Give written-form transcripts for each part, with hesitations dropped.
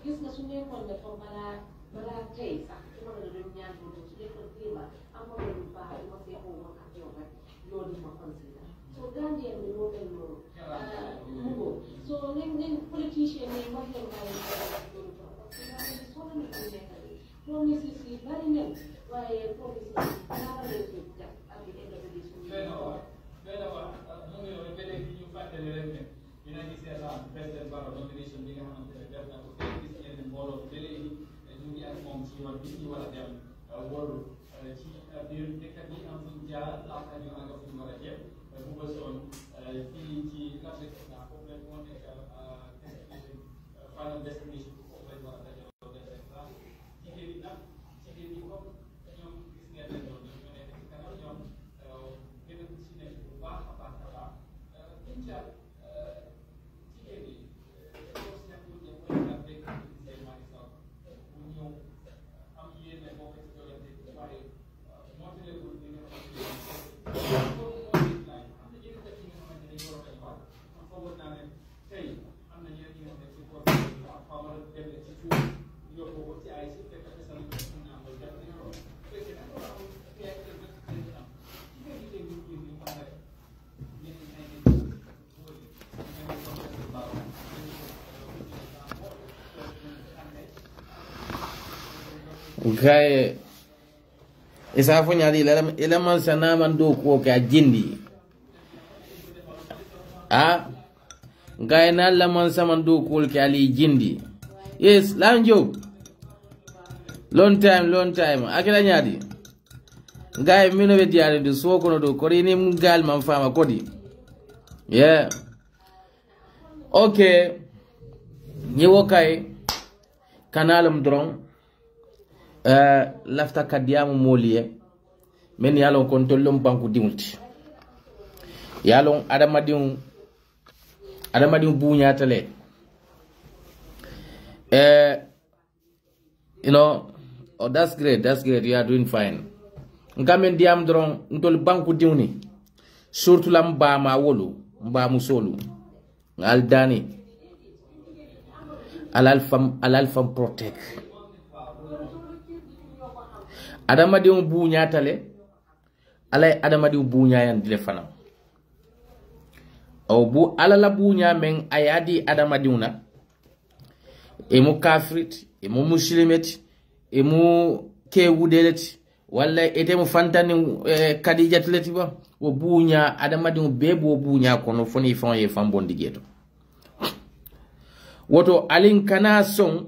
gis nga su nekkoon ne comme balaa tey sax su ma la doon ñaan ko su nekkoon démba amoon na lu baax ma seexoo ma ak yow rek loolu ma consider so Gambien bi moo mel noonu mugo so nañ politicien yi wax leen bàyyi loolu parce que daa ngi soo leen ko nekkal promises yi bari nañ waaye promises yi naka lañ ko def ak di end of the day suñu dina gis président Barrow nomination bi nga xamante ne def na ko te gis ngeen ne mbooloo ba léegi ñu ngi ak moom ci yoon bi ñu war a dem wóolu ci biir dëkk bi am suñu jaar laata ñu àgg fu ñu war a jëm bu ko soon fii ci marché Kenya foofu lañ moo nekk destination final destination foofu lañ war a dajaloo def seen place jigéen yi nag jigéen yi comme ñoom gis ngeen leen doon ñoom ñoo nekk ci kanam ñoom gën a ci nekk bu baax a baax a baax Gaye isa fo nyaadi ila man sana man do ko ka jindi gaye na la man sama do ko ka ali jindi yes lanjo long time akira nyaadi gaye mino be diare do so ko no do ko ni mun gal man fama kodi yeah okay ni wokay kanalam dron lafta kadiyamu moliye men yalon kon tollom banku dimulti yalon adamadium buñatale you know, oh that's great, you are doing fine. Ngamen diam dron ntol banku diwni surtout lam ba ma wolu mba musolu ngal dani alal fam protect adamadium buñatale alay adamadium buñayan dile fanam o bu alala buña men ayadi adamadiuna e mu kafrit e mu muslimet e mu kewudelet walla ete mu fantani kadijatleti ba o buña adamadium bebo buña kono foni fon e fam bondi geto woto alin kana son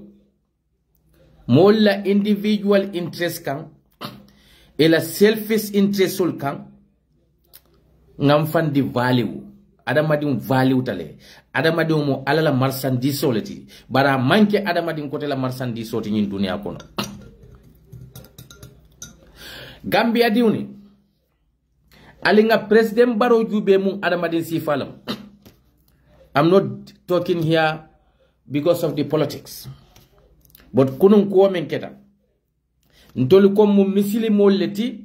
molla individual interest kan et la selfish interest sul kan ngam fandi value adamadium value tale adamadium mo alala marchandise soleti bara manke adamadium kote la marchandise soti nyin dunia kono Gambia diuni alinga president Barrow jube mun adamadium sifalam. I'm not talking here because of the politics, but kunun ko men keta ntoli ko mu misilimo leti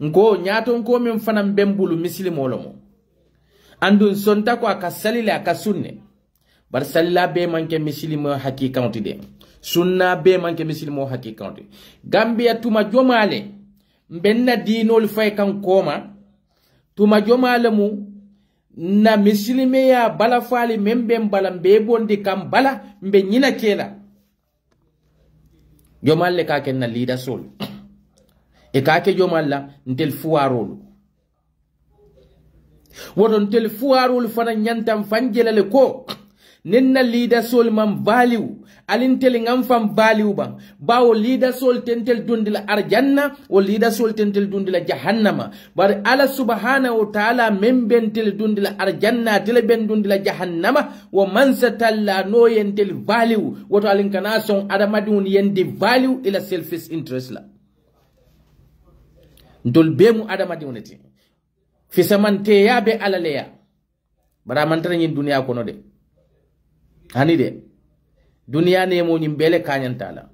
ngo nyato ko men fanam bembulu misilimo lomo andun sonta ko aka salila aka sunne bar salila be manke misilimo hakikanti de sunna be manke misilimo hakikanti Gambia tuma jomale mbenna dinol fay kan koma tuma jomale mu na misilime ya bala fali membe mbala mbe bondi kam bala mbe nyina kela jomalle ka ken na leader sol e ka ke jomalla ntel fuwarolu wodo ntel fuwarolu fana nyantam fanjelale ko nenna leader sol mam value alintel ngam fam value ba bawo leader sol tentel dundila arjanna o leader sol tentel dundila jahannama bar ala subhanahu wa ta'ala membentel dundila arjanna tele ben dundila jahannama wa man satalla no yentel value woto alinkana son adamadun yendi value ila selfish interest la ndol bemu adamadunati fi samante yabe alaleya bara man tan yin dunya kono de hani de dunia ne mo nyimbele kanyantala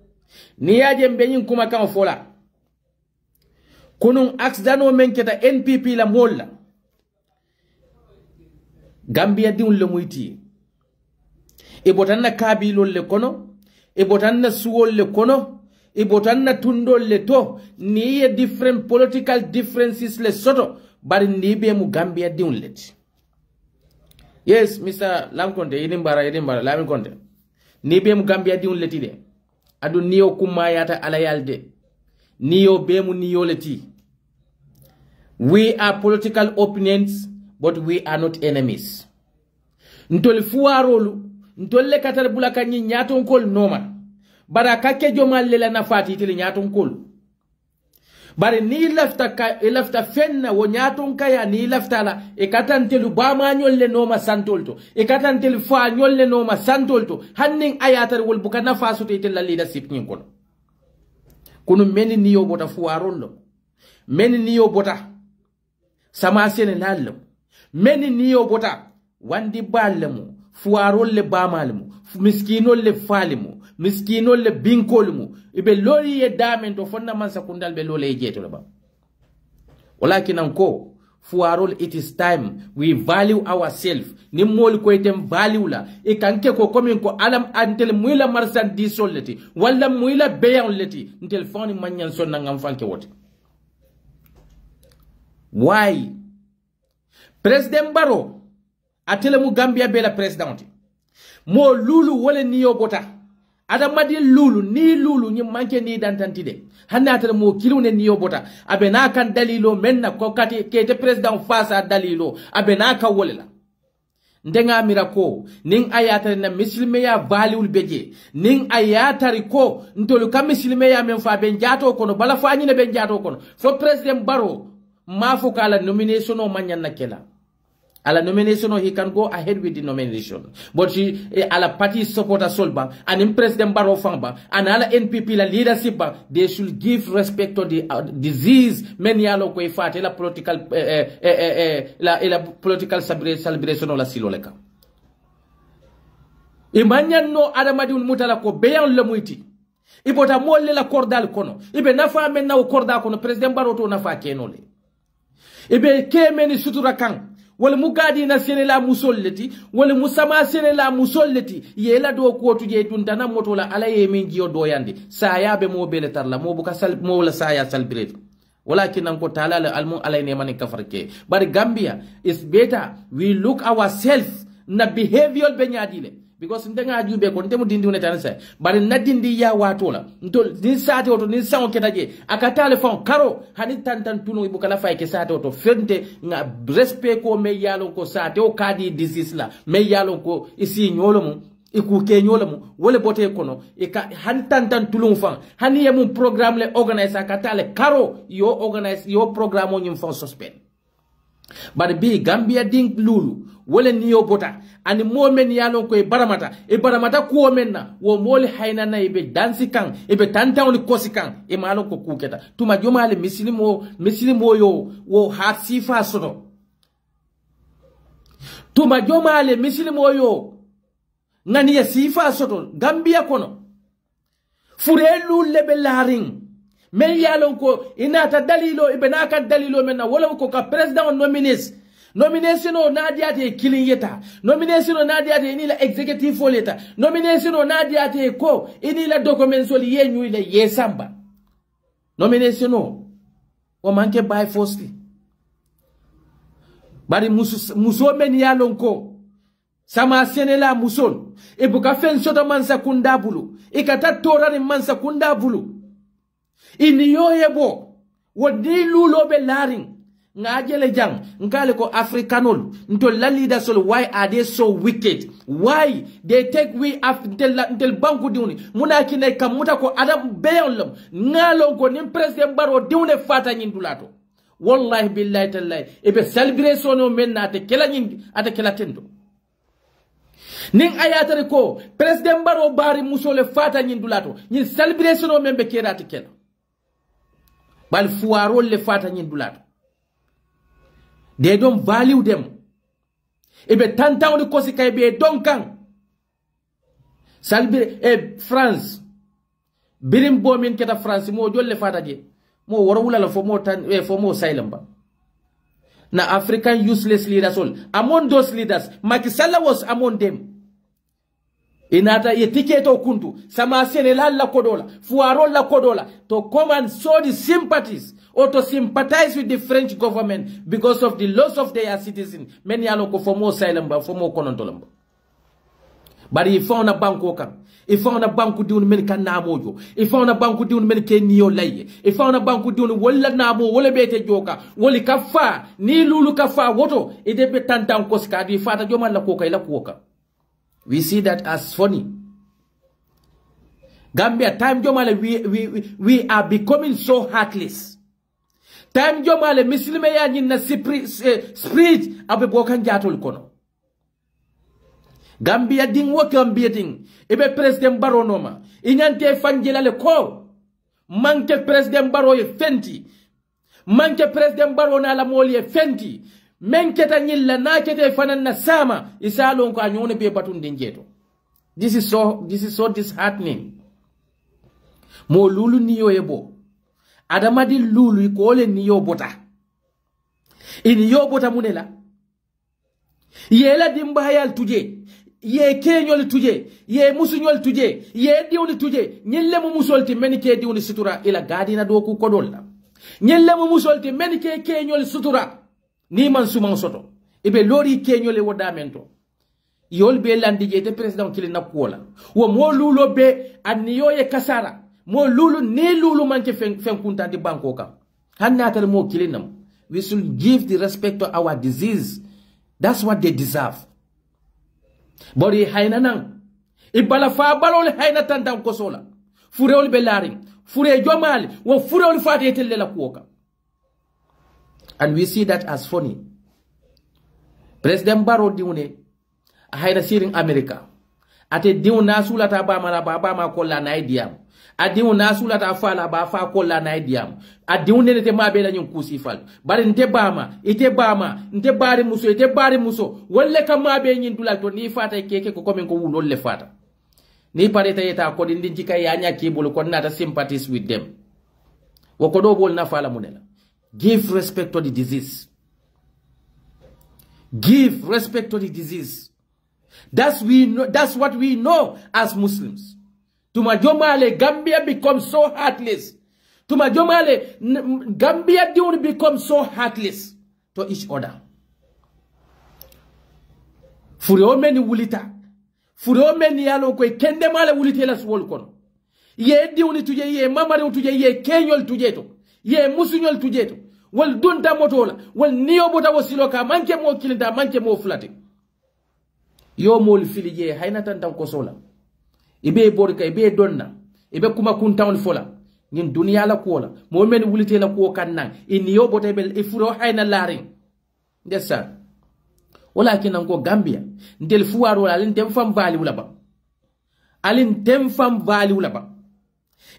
ni yaje mbenyin kuma kan fola kunun accidano menketa NPP la molla Gambia diun le muyti e botanna kabilo le kono e botanna suwol le kono e botanna tundol le to ni ye different political differences le soto bari ni be mu Gambia diunlet. Yes, Mr. Lamkonte, idimbara, Lamin Konte. Ni be mu Gambia diunleti de. Adu niyo kumayata alayalde. Niyo be mu niyo leti. We are political opponents, but we are not enemies. Ntol fuarolu, ntol le katar bulaka nyi nyaton kol noma. Bara kake jomal lela nafati itili nyaton kol. Bare ni lafta fenna wo nyaton kaya ni lafta la e katantelu bama nyolle noma santolto e katantelu fa nyolle noma santolto hanning ayatar wol buka nafasu te itella leadership nyin kono kunu meni niyo bota fuarollo meni niyo bota sama sene lallo meni niyo bota wandi ballemu fuarolle bamalemu miskinolle falemu miskinolle binkolemu ibe lori ye damen to fonna man sakundal be lole jeto ba walakin anko fuarol it is time we value ourselves ni mol ko item value la e kanke ko komin ko alam antel muila marsan di solleti walla muila beyan leti ntel foni manyan sonna ngam fanke wote. Why President Barrow atele mu Gambia bela president mo lulu wole niyo bota adamadi lulu ni manke ni dantantide hanna atele mo kilune niyo bota abena kan dalilo menna ko kati kete president fasa dalilo abena ka wolela ndenga mirako ning ayatare na muslime ya valiul beje ning ayatari ko ntolu kam muslime ya men fa ben jato kono bala fa nyine ben jato kono fo president Barrow mafu kala nomination o manyan nakela ala nomination he can go ahead with the nomination but he ala party supporter solba and in President Barrow famba and ala NPP la leadership they should give respect to the disease many yalo ko ifate la political la political celebration la siloleka imanyan no adamadi mutala ko beyan le muiti ibota molle la cordal kono ibe nafa men na corda kono President Barrow to nafa kenole ibe kemeni sutura kan wala mugadi na senela musolleti wala musama senela musolleti yela do ko tuje tuntana motola ala ye min jiyo do yande saya be mo bele tarla mo buka sal mo wala saya salbret walakin an ko talala almu alay ne man kafarke but Gambia is better we look ourselves na behavioral benyadile because ndenga jube ko ndemu dindi one tan sa bari na dindi ya watola ntol din sate oto ni sango ketaje aka telephone karo hani tantan tuno ibuka la fayke sate oto fente nga respect ko me yalo ko sate o kadi disease la me yalo ko isi nyolo mu iku ke nyolo mu wole bote kono e ka han tantan tulum fan hani yemu programme le organize aka tale karo yo organize yo programme o nyum fan suspend bari bi Gambia ding lulu wole niyo bota ani momen yalon ko e baramata ko menna wo moli hayna na ibe dansi kan ibe tantaw kosi kan e malon ko kuketa tuma jomale mislimo yo wo ha sifa soto tuma jomale mislimo yo ngani ya sifa soto Gambia kono furelu lebe laring men yalon ko inata dalilo ibe naka dalilo menna wala ko ka president nomination o nadiate killing yeta nomination o nadiate ni la executive foleta nomination o nadiate ko ini la documents oli yenyu ile yesamba nomination o manke by forcefully bari muso men yalon ko sama senela muson e buka fen soto mansa kundabulu e kata torani mansa kundabulu ini yoyebo wodi lulo be laring ngajele jang ngale ko africanol nto la leaders why are they so wicked why they take we after del banku diuni munakine kamuta ko adam beyolum ngalon ko nim president Barrow diune fata nyindulato wallahi billahi tallahi ebe celebration o men ate kela nyindi ate kela tendo ning ayatare ko president Barrow bari musole fata nyindulato nyin celebration o men be kera ate kela bal fuarol le fata nyindulato. They don't value them. Ebe tantaw ni kosi kay be donkan. Salbi France. Birim bo min keta France mo jolle fata je. Mo warawula la fo mo silent. Na African useless leaders all. Among those leaders, Macky Sall was among them. inata ye tiketo kuntu sama Senegal la kodola fuaro la kodola to come and show the sympathies or to sympathize with the French government because of the loss of their citizens. Many aloko for more asylum for more konontolambo. But if found a banko kam, if found a banku diun men kan namojo, if found a banku diun men ke niyo laye, if found a banku diun wala namo, wala bete joka, wali kafa, ni lulu kafa woto, ide be tantan koska di fata joma la koka ila kuoka. We see that as funny. Gambia, time jomale we are becoming so heartless. Time jomale mislime ya nyina spirit abe bokan jatol kono. Gambia ding wo Gambia ding ebe president Barrow noma inyante fanjela le ko manke president Barrow ye fenti manke president Barrow na la moli ye fenti menketa nyilla na kete fanan na sama isalo ko anyone be batun denjeto. This is so disheartening. Mo lulu niyo ebo adamadi lulu ko le niyo bota ini yo bota munela yela dimbahayal tuje ye kenyol tuje ye musunyol tuje ye diwni tuje nyelle mu musolti menike diwni sutura ila gadina do ku kodolla nyelle mu musolti menike kenyol sutura ni man suman soto ibe lori kenyole wodamento yol be landije te president kili nakuola wo mo lulo be anniyo ye kasara mo lulu ni lulu manke fen kunta di banko kam hannatal mo kilinam. We should give the respect to our disease. That's what they deserve. Bori haina nang ibala fa balol haina tandam kosola fureol belaring fure jomali wo fureol fatete lela kuoka. And we see that as funny. President Barrow diune haina siring America ate diuna sulata bama kolla na idiam adiu nasula ta fala ba fa kolla na idiam adiu ne te mabe la nyun kusi fal bari nte bama nte bari muso wolle kam mabe nyin dulal to ni fata keke ko komen ko wulol le fata ni pareta yeta ko din jika ya nya kibul ko nata sympathies with them woko do bol na fala munela. Give respect to the disease. Give respect to the disease. That's what we know as Muslims. Tumajomale Gambia becomes so heartless. Tumajomale Gambia don't become so heartless to each other. Fureo meni wulita. Fureo meni yalo kwe kende male wulite la suwol kono. Ye diuni tuje ye mamari tuje ye kenyol tuje to. Ye musunyol tuje to. Wal dunta motola. Wal niyo bota wasiloka. Manke mo kilinda manke mo flate. Yo mol fili ye haina tantan kosola. Ibe borika ibe donna ibe kuma kuntawn fola ngin dunya la kola mo men wulite la ko kannan in yo bote bel ifuro hayna laring ndessa walakin nango Gambia ndel fuwaro alin tem fam vali wala ba alin tem fam vali wala ba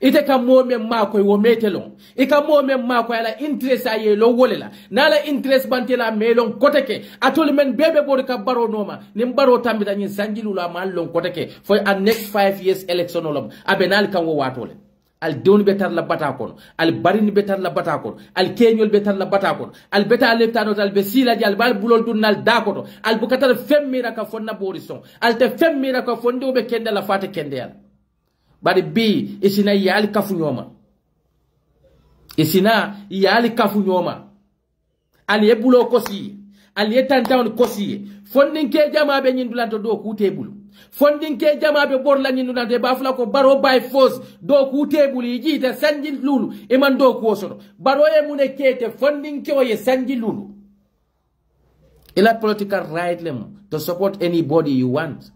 ite kam mo men makoy wo metelon e kam mo men makoy ala interest aye lo wolela na la interest bantela melon koteke atol men bebe borika Barrow noma nim Barrow tambita nyin sanjilula mal lon koteke for a next 5 years election olom abenal kan wo watole al dewni betar la batakon al barini betar la batakon al kenyol betar la batakon al beta leptano dal be sila jal bal bulol dunnal dakoto al bukatar femmira ka fonna borison al te femmira ka fondo be kende la fate kende yal bari bi isina yali kafu nyoma isina yali kafu nyoma ali ebulo kosi ali etantawn kosi fondin ke jama be nyindulante do ku tebulu fondin ke jama be borla nyindulante ba fula ko Barrow by force do ku tebulu yijita sanji lulu e man do ko sono Barrow e mune kete fondin ke o ye sanji lulu ila political right lem to support anybody you want.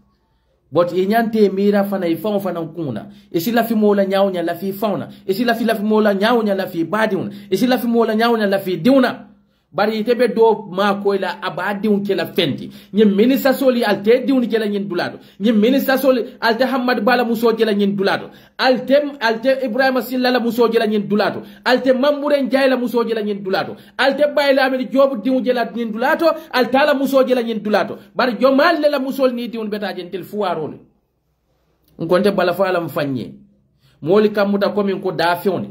But inyante mira fana ifao fana kuna. Isi la fi mola nyaunya la fi fauna. Isi la fi mola nyaunya la fi badiuna. Isi la fi mola nyaunya la fi diuna. Bari itebe do ma ko la abadiun ke la fenti. Nye minister soli alte diuni ke la nyin dulado. Nye minister soli alte Hamad Bala muso ke la nyin dulado. Alte Ibrahim Silla la muso ke la nyin dulado. Alte Mamure Njay la muso ke la nyin dulado. Alte Bayla Amedi Jobu diun ke la nyin dulato. Alte la muso ke la nyin dulato. Bari jomal la musol ni diun beta jentel fuarole. Nkonte bala fala mfanye. Moli kamuta komi nko dafioni.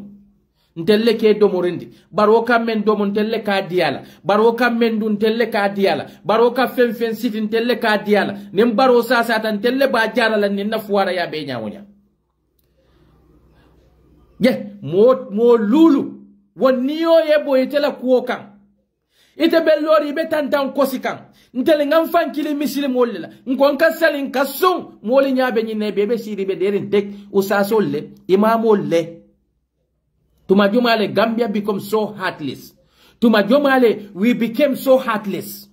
ntelle ke domorindi baro kam men domo ntelle ka diala baro kam men dun ntelle ka diala baro ka fen siti ntelle ka diala nim baro sasa tan ntelle ba jarala ni na fuara ya be nyaawonya ye mo lulu woniyo ye boyetela kuokan ite bellori be tantan kosikan ntele ngam fankili misile molla ngon kasalin kasung moli nyabe nyine bebe siri be derin tek usasolle imamolle Tuma Jomale, Gambia become so heartless. Tuma Jomale, we became so heartless.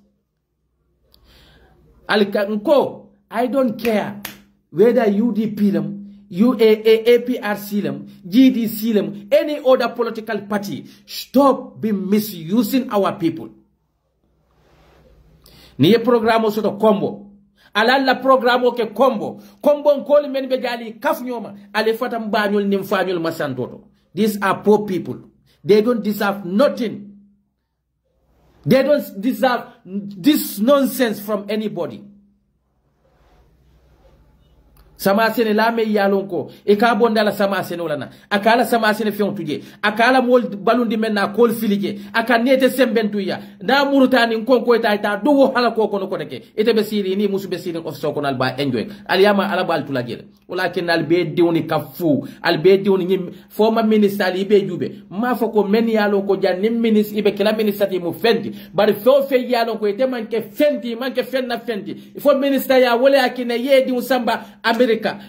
I don't care whether UDP them, APRC them, GDC them, any other political party. Stop being misusing our people. Niye programo soto combo. Alala programo ke combo. Combo nkoli men bejali kaf nyoma. Ale fata mbanyol nimfanyol masantoto. These are poor people. They don't deserve nothing. They don't deserve this nonsense from anybody. Sama sene la me yalonko e ka bondala sama sene wala akala sama sene fion tuje akala mol balundi menna kol filije akanete sembentu ya na murutani nkonko ita do hala ko kono kodeke ite be siri ni musu be siri of sokonal ba enjoy aliyama ala bal tulagel walakin al be diwni kafu al be diwni nyim former minister ali be jube ma foko men yalonko jannim ministre ibe kala ministre mu fendi bari fo fe yalonko ite manke fendi manke fenna fendi fo minister ya wala akine yedi usamba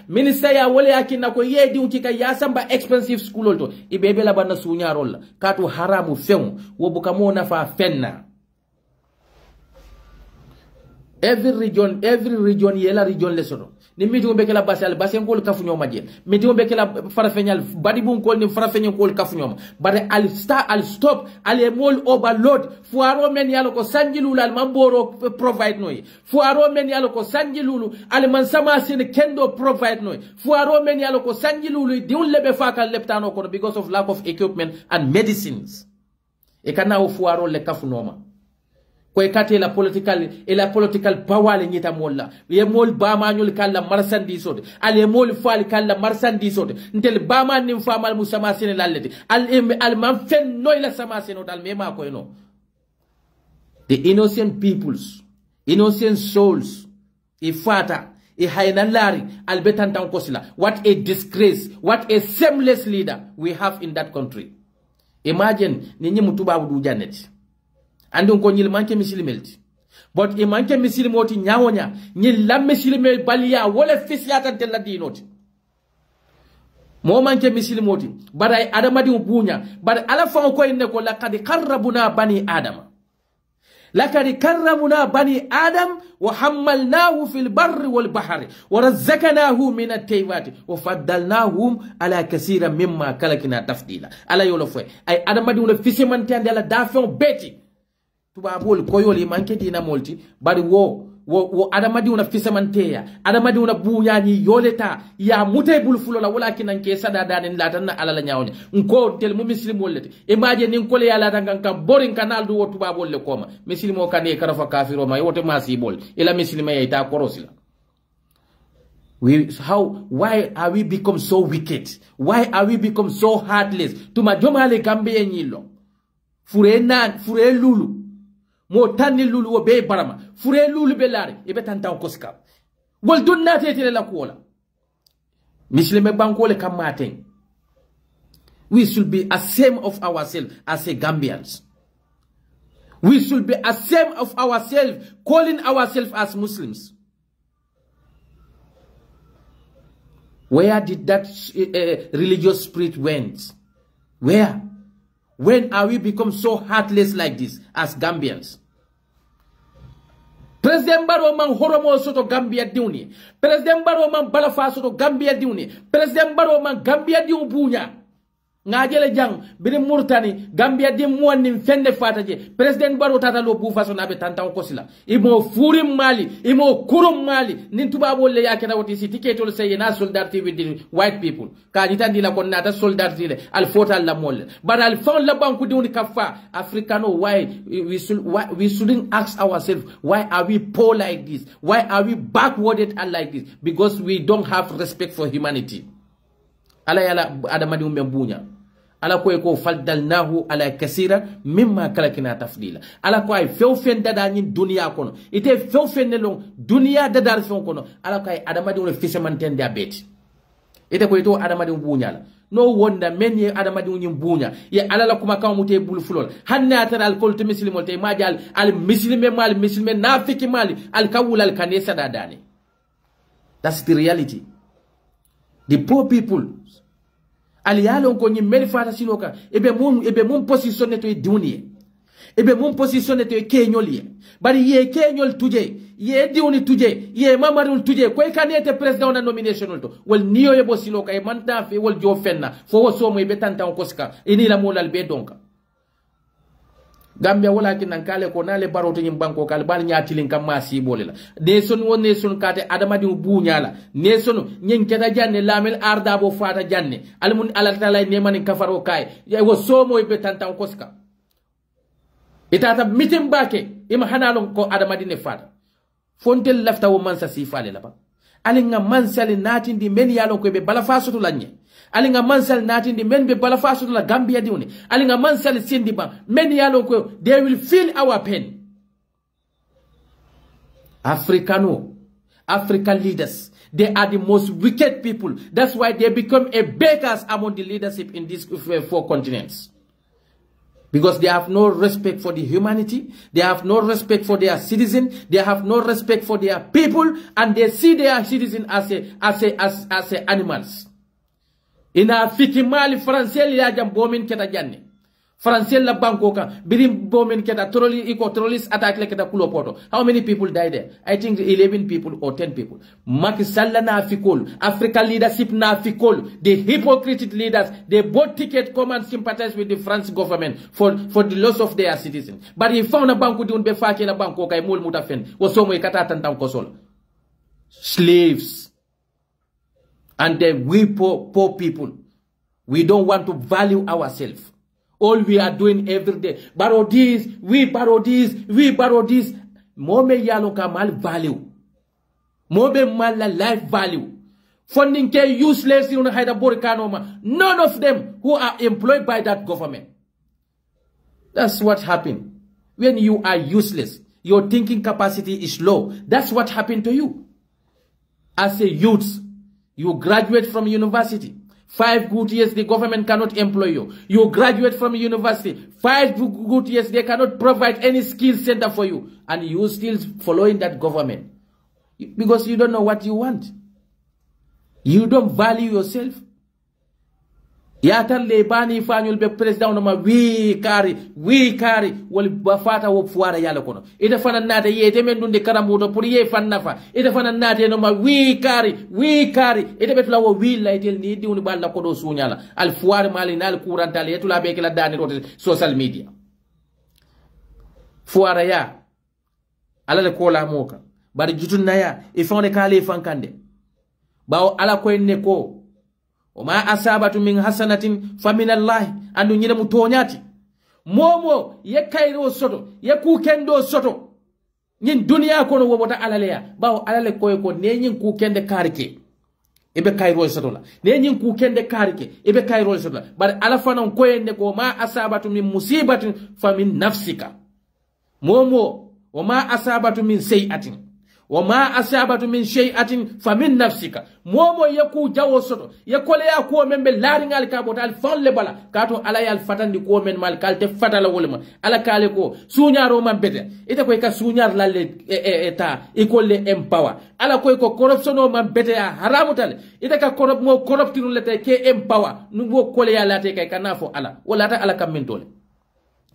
Minister ya wale akina ko yedi utika ya samba expensive school olto ibebe la bana sunya rolla katu haramu femu wobuka mona fa fenna every region yela region lesono ni miti be kala basal basen kol kafu nyoma je miti be kala farafenyal badi bun kol ni farafenyal kol kafu nyoma bare al stop al mol overload fuaro men yalo ko sanjilulu al mamboro provide noy fuaro men yalo ko sanjilulu al man sama sin kendo provide noy fuaro men yalo ko sanjilulu diun lebe fakal leptano ko because of lack of equipment and medicines e kana o fuaro le kafu noma ko ekate la political power le nyita molla ye mol bama nyul kala marchandise ale mol fal kala marchandise ntel bama nim famal musama sene lalete al man fen noy la sama sene dal mema ko no the innocent peoples innocent souls ifata e hayna lari al betantan kosila what a disgrace what a shameless leader we have in that country. Imagine ni nyi mutuba du janet andi ko nyil manke misilimelti but e manke misilimoti nyawonya nyil lam misilimel baliya wala fisyatan tella dinoti mo manke misilimoti baday adamadi bunya bad ala fa ko inne ko laqad qarrabuna bani adam لقد كرمنا بني آدم وحملناه في البر والبحر ورزقناه من الطيبات وفضلناهم على كثير مما خلقنا تفضيلا على يولفوي اي ادم دي ولا فيسمان تي اندلا دافون بيتي tuba bol koyoli manke dina molti bari wo adamadi una fisamanteya adamadi una buñani yoleta ya mutay bul fulola wala kinanke sada danen latanna alala nyawnya nko tel mu muslim wollete imagine nin kole ya latanga kam borin kanal du tuba bolle koma muslimo kane karafa kafiro ma yote masibol ila muslima ya ita korosila why are we become so wicked? Why are we become so heartless? Tuma jomale Gambia nyilo fure lulu mo tanni lulu wo be barama fure lulu be lari e be tantaw koska wol donna tetele la kola muslime bankole kamaten. We should be ashamed of ourselves as a Gambians. We should be ashamed of ourselves, calling ourselves as Muslims. Where did that religious spirit went? Where? When are we become so heartless like this as Gambians? President Barrow man horomo soto Gambia diuni. President Barrow man balafa soto Gambia diuni. President Barrow man Gambia diu bunya. Ngajele jang bini murtani Gambia di muanim fende fataje President Barrow tata lo bufa so nabe tantan kosila imo furim mali imo kurum mali nintuba bolle yake na woti ticket to say na solidarity with the white people ka jitandi la kon nata solidarity le al fota la molle but al fon la banku di kafa africano why we shouldn't ask ourselves why are we poor like this, why are we backwarded and like this, because we don't have respect for humanity. Ala yala adamadi umbunya ala ko faddalnahu ala kasira mimma kalakina tafdila ala ko ay few fen dada nyin dunya kono ite few fen ne long dunya dada fen kono ala ko ay adama de fisemanten diabete ite ko ito adama de bunyala no wonda men ye adama de nyim bunya ye ala la kuma kam mute bul fulol hanna tar al kol to muslimol te majal al muslime mal muslime nafiki mali al kawul al kanisa dadani. That's the reality. The poor people ali yalon ko nyi meri fata siloka ebe mum positionne to dunie ebe mum positionne to kenyoli bari ye kenyol tuje ye diuni tuje ye mamarul tuje ko kanete president na nomination to wal niyo ye bo siloka e manta fe wal jo fenna fo wo so mo be tanta on koska ini la molal be donka Gambia wala kinan kale ko nale baroto nyim banko kale bal nyaati kam masi bolela nation won nation kate adama di buñala nation nyen keta janne lamel arda bo fata janne almun alatala ne man kafaro kay wo somo be tantan koska itata mitim bake ima hanalon ko adama di ne fata fontel lafta wo mansa si fale la ba alinga mansali natindi men yalon ko be bala fasutu lanye alinga mansal natindi men be bala fasutu la Gambia diuni alinga mansal sindi ba men yalon ko they will feel our pain. African leaders, they are the most wicked people. That's why they become a beggars among the leadership in these 4 continents. Because they have no respect for the humanity, they have no respect for their citizens, they have no respect for their people, and they see their citizens as animals. Ina fiki mali Francais ya jambomin keta janne. Francais la banko ka birim bomin keta terrorist attack le keta kulopoto. How many people died there? I think 11 people or 10 people. Macky Sall na fikol, African leadership na fikol. The hypocrite leaders, they bought ticket come and sympathize with the French government for the loss of their citizens. But he found a banko di un be fake la banko ka mul mutafen. Wasomo kata tantam kosol. Slaves. And then we poor people, we don't want to value ourselves. All we are doing every day, borrow this, we borrow this, we borrow this. Mome yalo ka mal value. Mome mal life value. Funding ke useless in Haida Borikanoma. None of them who are employed by that government. That's what happened. When you are useless, your thinking capacity is low. That's what happened to you. As a youth, you graduate from university. 5 good years, the government cannot employ you. You graduate from university. 5 good years, they cannot provide any skill center for you. And you still following that government. Because you don't know what you want. You don't value yourself. Yatal le bani fanyul be president no ma we kari wal bafata wo fuara yalla kono ida fana nata yete men dunde karamudo pour ye fannafa ida fana nata no ma we kari ida betula wo wi laytel ni diwni balla ko do sunyala al fuara mali nal courantale yetula be kala dani rote social media fuara ya ala le ko la moka bari jutunna ya e fonde kale fankande bawo ala ko en ne ko Oma asabatu min hasanatin famin Allah andu nyina mutonyati momo ye kairo soto ye kukendo soto nyin dunia kono wobota alaleya bawo alale koy ko ne nyin kukende karike ebe kairo soto la ne nyin kukende karike ebe kairo soto la bar ala fanon koyende ko ma asabatu min musibatin famin nafsika momo oma asabatu min sayiatin wama asabatu min shay'atin famin nafsika momo yaku jawo soto yakole ya ko membe laringal ka botal falle bala kato ala yal fatandi ko men mal kalte fatala wolma ala kale ko suñaro man bete ite ko ka suñar lalle eta ikolle empower ala ko corruption o man bete ya haramutal ite ka corruption lete ke empower nugo kole ya late kay kanafo ala wala ta ala kammentole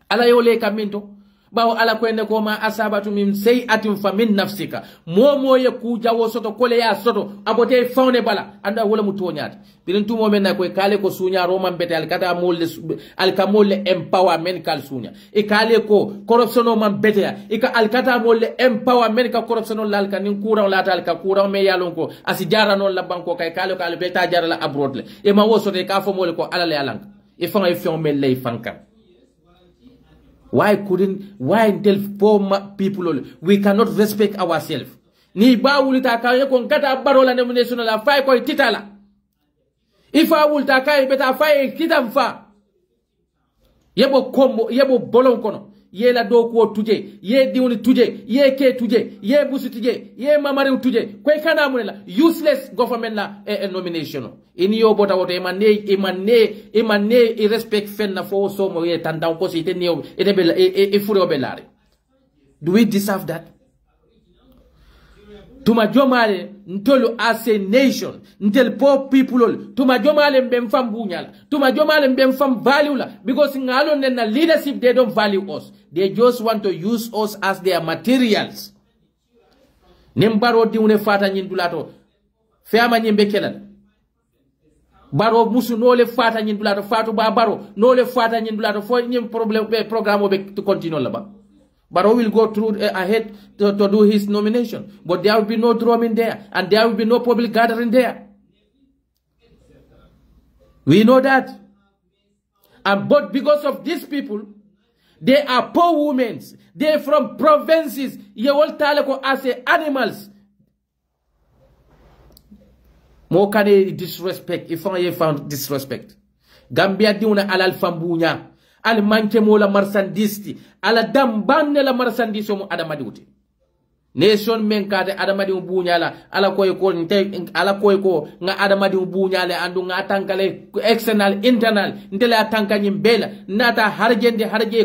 ala yole kamento bawo ala ko ende ko ma asabatu min sayiatin famin nafsika momo ye ku jawo soto kole ya soto abote fawne bala anda wala mu toñati birin tumo men na ko kale ko suña roman bete al kata molle al kamolle empowerment kal suña e kale ko corruption o man bete e ka al kata molle empowerment ka corruption o lal kan kura la tal ka kura me yalon ko asi jara non la banko kay kale ko al beta jara la abroad le e ma wo soto ka fo molle ko ala le alank e fa e fion mel lay fanka. Why tell poor people we cannot respect ourselves? Ni ba wulita kaye kon kata barola nomination la fay koy titala. Ifa wulita kaye beta fay kitam fa. Yebo kombo, yebo bolon kono. Ye la do ko tuje, ye diuni tuje, ye ke tuje, ye busu tuje, ye mamari tuje. Kwe kana munela useless government la nomination. Ini yo bota woto emane irrespect fenna fo so mo ye tanda ko si ite niyo ite bela e fure obelare. Do we deserve that? Tuma jomale ntolo as a nation, ntel poor people, tuma jomale mbemfam bunyala, tuma jomale mbemfam value la, because ngalo nena leadership, they don't value us. They just want to use us as their materials. Nembaro di une fata nyindulato, feama nyembekelala. Baro musu no le fata nyindulato, fatu ba baro, no le fata nyindulato, fo nyem program obe to continue laba. Barrow will go through ahead to do his nomination. But there will be no drumming there. And there will be no public gathering there. We know that. But because of these people, they are poor women. They are from provinces. You all talk as animals. More can they disrespect if I found disrespect. Gambia diuna alal fambunya. Al manke mo la marsandisti ala dambanne la marsandiso mo adama diwti nation men kade adama diw buñala ala koy ko nte ala koy ko nga adama diw buñale andu nga tankale external internal ndele atanka nyim bela nata harje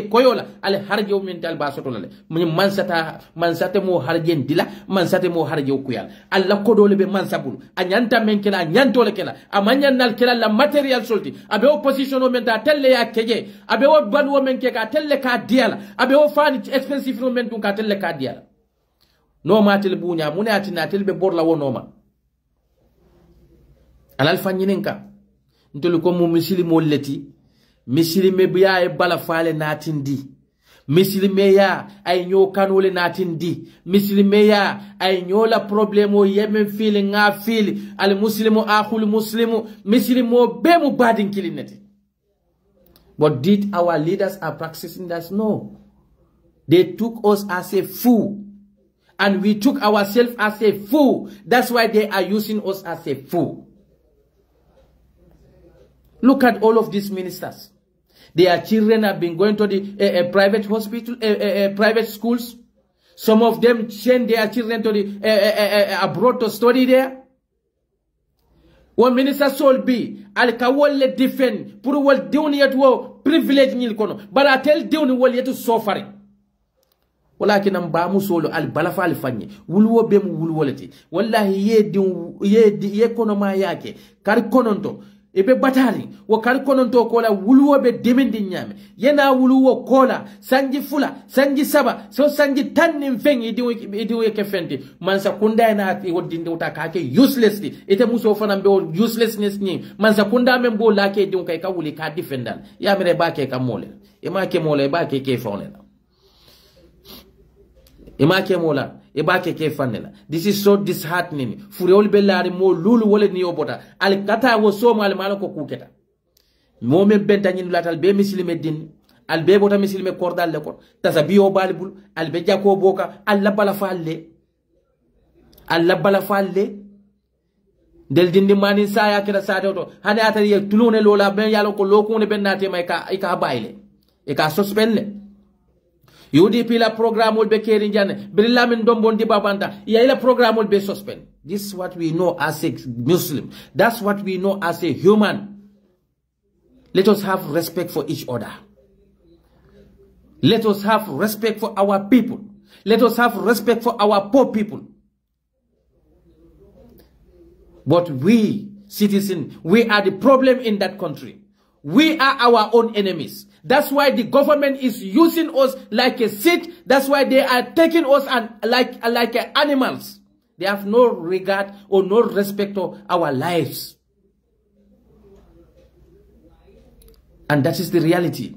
koyola ale harje o mental ba sotolale mun mansate mo harje dila mansate mo harje kuyal alla ko dole be mansabul anyanta men kala nyantole kala amanya nal kala la material solti abe opposition o menta telle ya keje abe o balwo men ke ka telle ka diala abe o fani expensive no men tun ka telle ka diala no matel bunya mune atina telbe borla wonoma alal fanyininka ntolu ko mu muslimo leti muslime biya e bala faale natindi muslime ya ay nyo kanole natindi muslime ya ay nyo la problemo yemen fili nga fili al muslimu akhul muslimu muslimo be mu badin kilineti. But did our leaders are practicing that? No. They took us as a fool. And we took ourselves as a fool. That's why they are using us as a fool. Look at all of these ministers. Their children have been going to the private hospital, private schools. Some of them send their children to the abroad to study there. One minister soul be al kawole defend pour wal dewni yetwo privilege nyil kono bara tel dewni wal yetu sofare. Walakin amba musolo al balafa al fanyi wulwo be mu wulwolati wallahi ye kono ma yake kar kononto ebe batari wo kar kononto kola wulwo be demindi nyame yena wulwo kola sanji fula sanji saba so sanji tannim fengi idiwe ke fenti mansa kunda na wodinde utakake uselessly ite muso fana be uselessness ni mansa kunda membo lake diun kay ka wuli ka defendal ya mere ba ke ka mole e ma ke mole ba ke fonela Imake mola, ebake ke fanela. This is so disheartening. Furiol belari mo lulu wole ni obota. Al kata wo somo al malo ko kuketa. Mo me benta nyin latal be misilime din. Al be bota misilime kordal le ko. Tasa biyo balbul, al be jako boka, al labala falle. Al labala falle. Del dindi mani saya kira sa to. Hade atari ye tulune lola ben yalo ko lokune ben nate mai ka baile. E ka suspende. UDP la programme will be carrying jane. Birilla min dombondi babanta. Ya ila programme will be suspend. This is what we know as a Muslim. That's what we know as a human. Let us have respect for each other. Let us have respect for our people. Let us have respect for our poor people. But we, citizens, we are the problem in that country. We are our own enemies. That's why the government is using us like a seed. That's why they are taking us like animals. They have no regard or no respect for our lives. And that is the reality.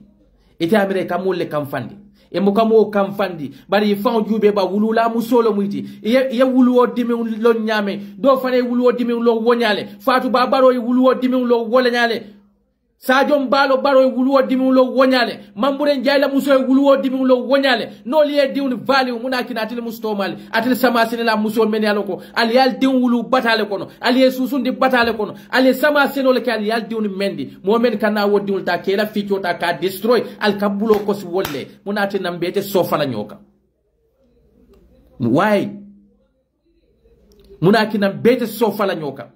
Ite America mole kamfandi. Emukamo kamfandi. Bari ifan jube ba wulula musolo mwiti. Ye wuluo dimi lo nyame. Do fane wuluo dimi lo wonyale. Fatu babaro wuluo dimi lo wolanyale. Sajon Balo Baro Wuluo Dimulo Wonyale, Mamburen Jaila Muso Wuluo Dimulo Wonyale, no lie diun value Munaki Atil Mustomali, Atil Samasina Muso Menialoko, Alial Diun Wulu Batalekono, Ali Susun de Batalekono, Ali Samasino Alial Diun Mendi, Moment Kana Wodul Takela Ficho Taka destroy Al Kabulo Kos Wole, Munati Nambete Sofala Nyoka. Why? Munaki Nambete Sofala Nyoka.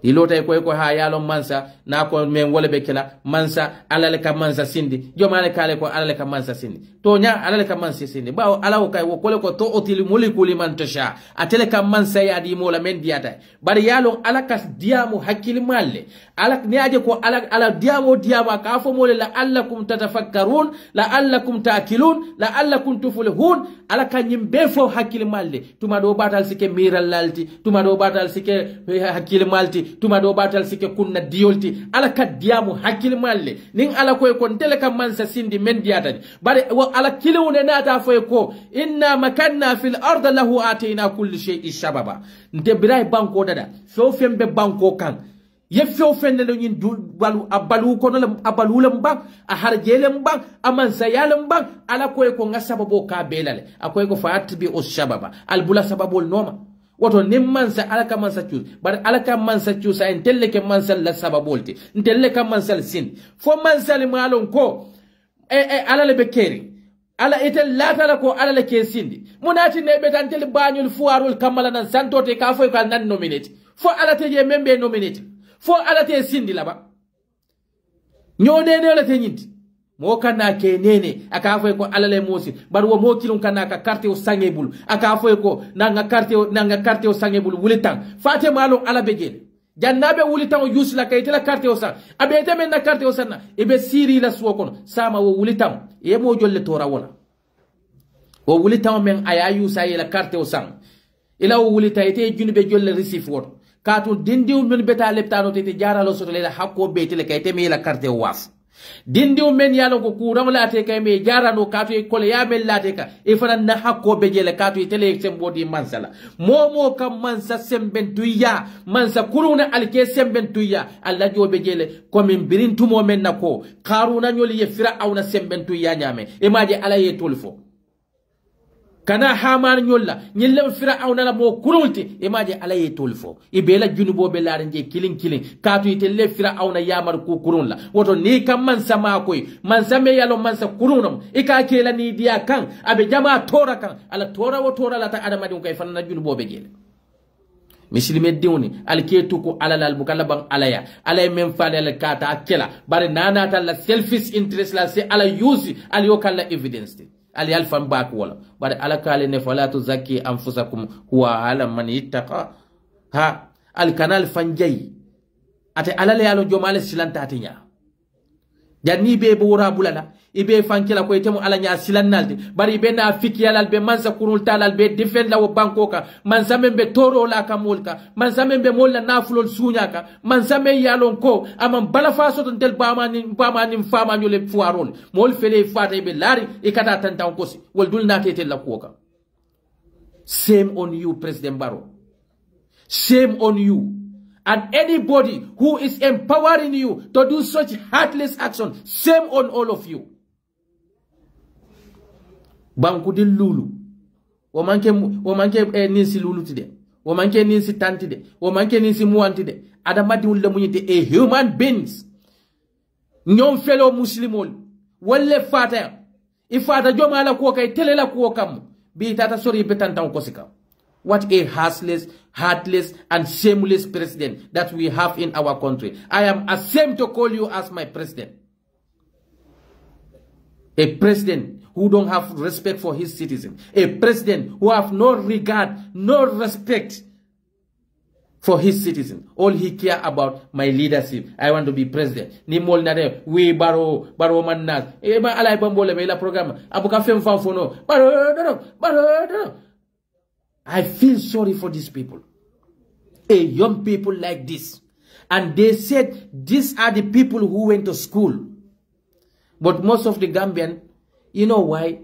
Ilota ko ha yalo mansa na ko men wala be kala mansa alale ka mansa sindi jomale kale ko alale ka mansa sindi to nya alale ka mansa sindi bawo alaw kay wo kole ko to otili molikuli man tasha atele ka mansa ya di mola men diata bari yalo alakas diamu hakili malle alak niaje ko ala diamo ka fo mole la allakum tatafakkarun la allakum taakilun la allakum tuflihun alaka nyimbe fo hakili malle tuma do batal sike miral lalti tuma do batal sike hakili malti tuma do batal sike kunna diolti ala ka diamu hakil malle nin ala koy kon tele kam mansa sindi men diata bare ala kilewne nata foy ko inna makanna fil ard lahu atina kulli shay'in shababa nte biray banko dada so fembe banko kan ye few fenne lo nyin dul balu abalu kono lam abalulam bang a harjelem bang aman sayalem bang ala koy ko ngasababo ka belale akoy ko faat bi o shababa al bula sababol noma woto nim mansa alaka mansa chus bar alaka mansa chus ay telle ke mansa la sababolti telle ka mansa sin fo mansa le malon ko ala le bekeri ala etel latala ko ala le ke sindi munati ne be tan tele bañul fuarul kamala nan santote ka fo ka nan nominate fo ala te je membe nominate fo ala te sindi laba nyone ne la te nyinti mo kana ke nene aka fo ko alale mosi bar wo mo kilun kana ka carte o sangebul aka fo ko nanga carte o sangebul wulitan fate malo ala begel jannabe wulitan o yusla kay tela carte o sang abe temen na carte o sanna ibe siri la suwo kono sama wo wulitan e mo jolle tora wala wo wulitan men aya yusa yela carte o sang ila wo wulita ite junube jolle receive woto kaatu dindiw men beta leptano te jaralo soto lela hakko be tele kay teme la carte o waf dindiw men yalo ko kuram laate kay me jarano kaatu e kole ya mel laate ka e fana na hakko be jele kaatu e tele sembodi mansala momo kam mansa sembentuya mansa kuruna alke sembentuya alla jobe jele komi birintumo men nako karuna nyoli ye fira awna sembentuya nyame e maje ala ye tolfo kana haman nyolla nyille fir'auna la mo kurulti imaje alaye tolfo ibela junubo be larenje kilin katu itelle fir'auna yamar ku kurun la woto ni kam man sama koy man same yalo man sa kurunum ika kela ni dia kan abe jama tora kan ala tora wo tora la ta adama dum kay fanna junubo be gele mislime diwni alketu ko alal mukallabang alaya alay mem fale al kata akela bare nana ta la selfish interest la se ala use al yokalla evidence ali alfan back wala bare alakale ne fala tuzaki anfusakum huwa alam man ittaqa ha al kanal fanjay ate alale yalo jomale silanta atinya janni be bura bulala ibe fankela ko itemu ala nya silannalde bari be na fiki yalal be mansa kurul talal be defend la wo bankoka mansa membe toro la kamulka mansa membe molla nafulol sunyaka mansa me yalon ko amam bala faso ton tel bamani fama nyole fuarol mol fele fata be lari e kata tantan kosi wol dul natete la koka. Shame on you, President Barrow. Shame on you. And anybody who is empowering you to do such heartless action, shame on all of you. Banku di lulu. Womanke ninsi lulu tide. Womanke ninsi tantide. Womanke ninsi muantide. Adamadi ulle munyite a human beings. Nyom fellow Muslimol. Wale fata. Ifata joma ala kuoka itelela kuokamu. Bi tata sori betantan kosika. What a heartless, and shameless president that we have in our country. I am ashamed to call you as my president. A president who don't have respect for his citizens. A president who have no regard, no respect for his citizens. All he care about my leadership. I want to be president. Ni mol nade we baro mannas. E ba alay bambole me la programme. Abuka fem fanfono. Baro. I feel sorry for these people. A young people like this. And they said these are the people who went to school. But most of the Gambian, you know why?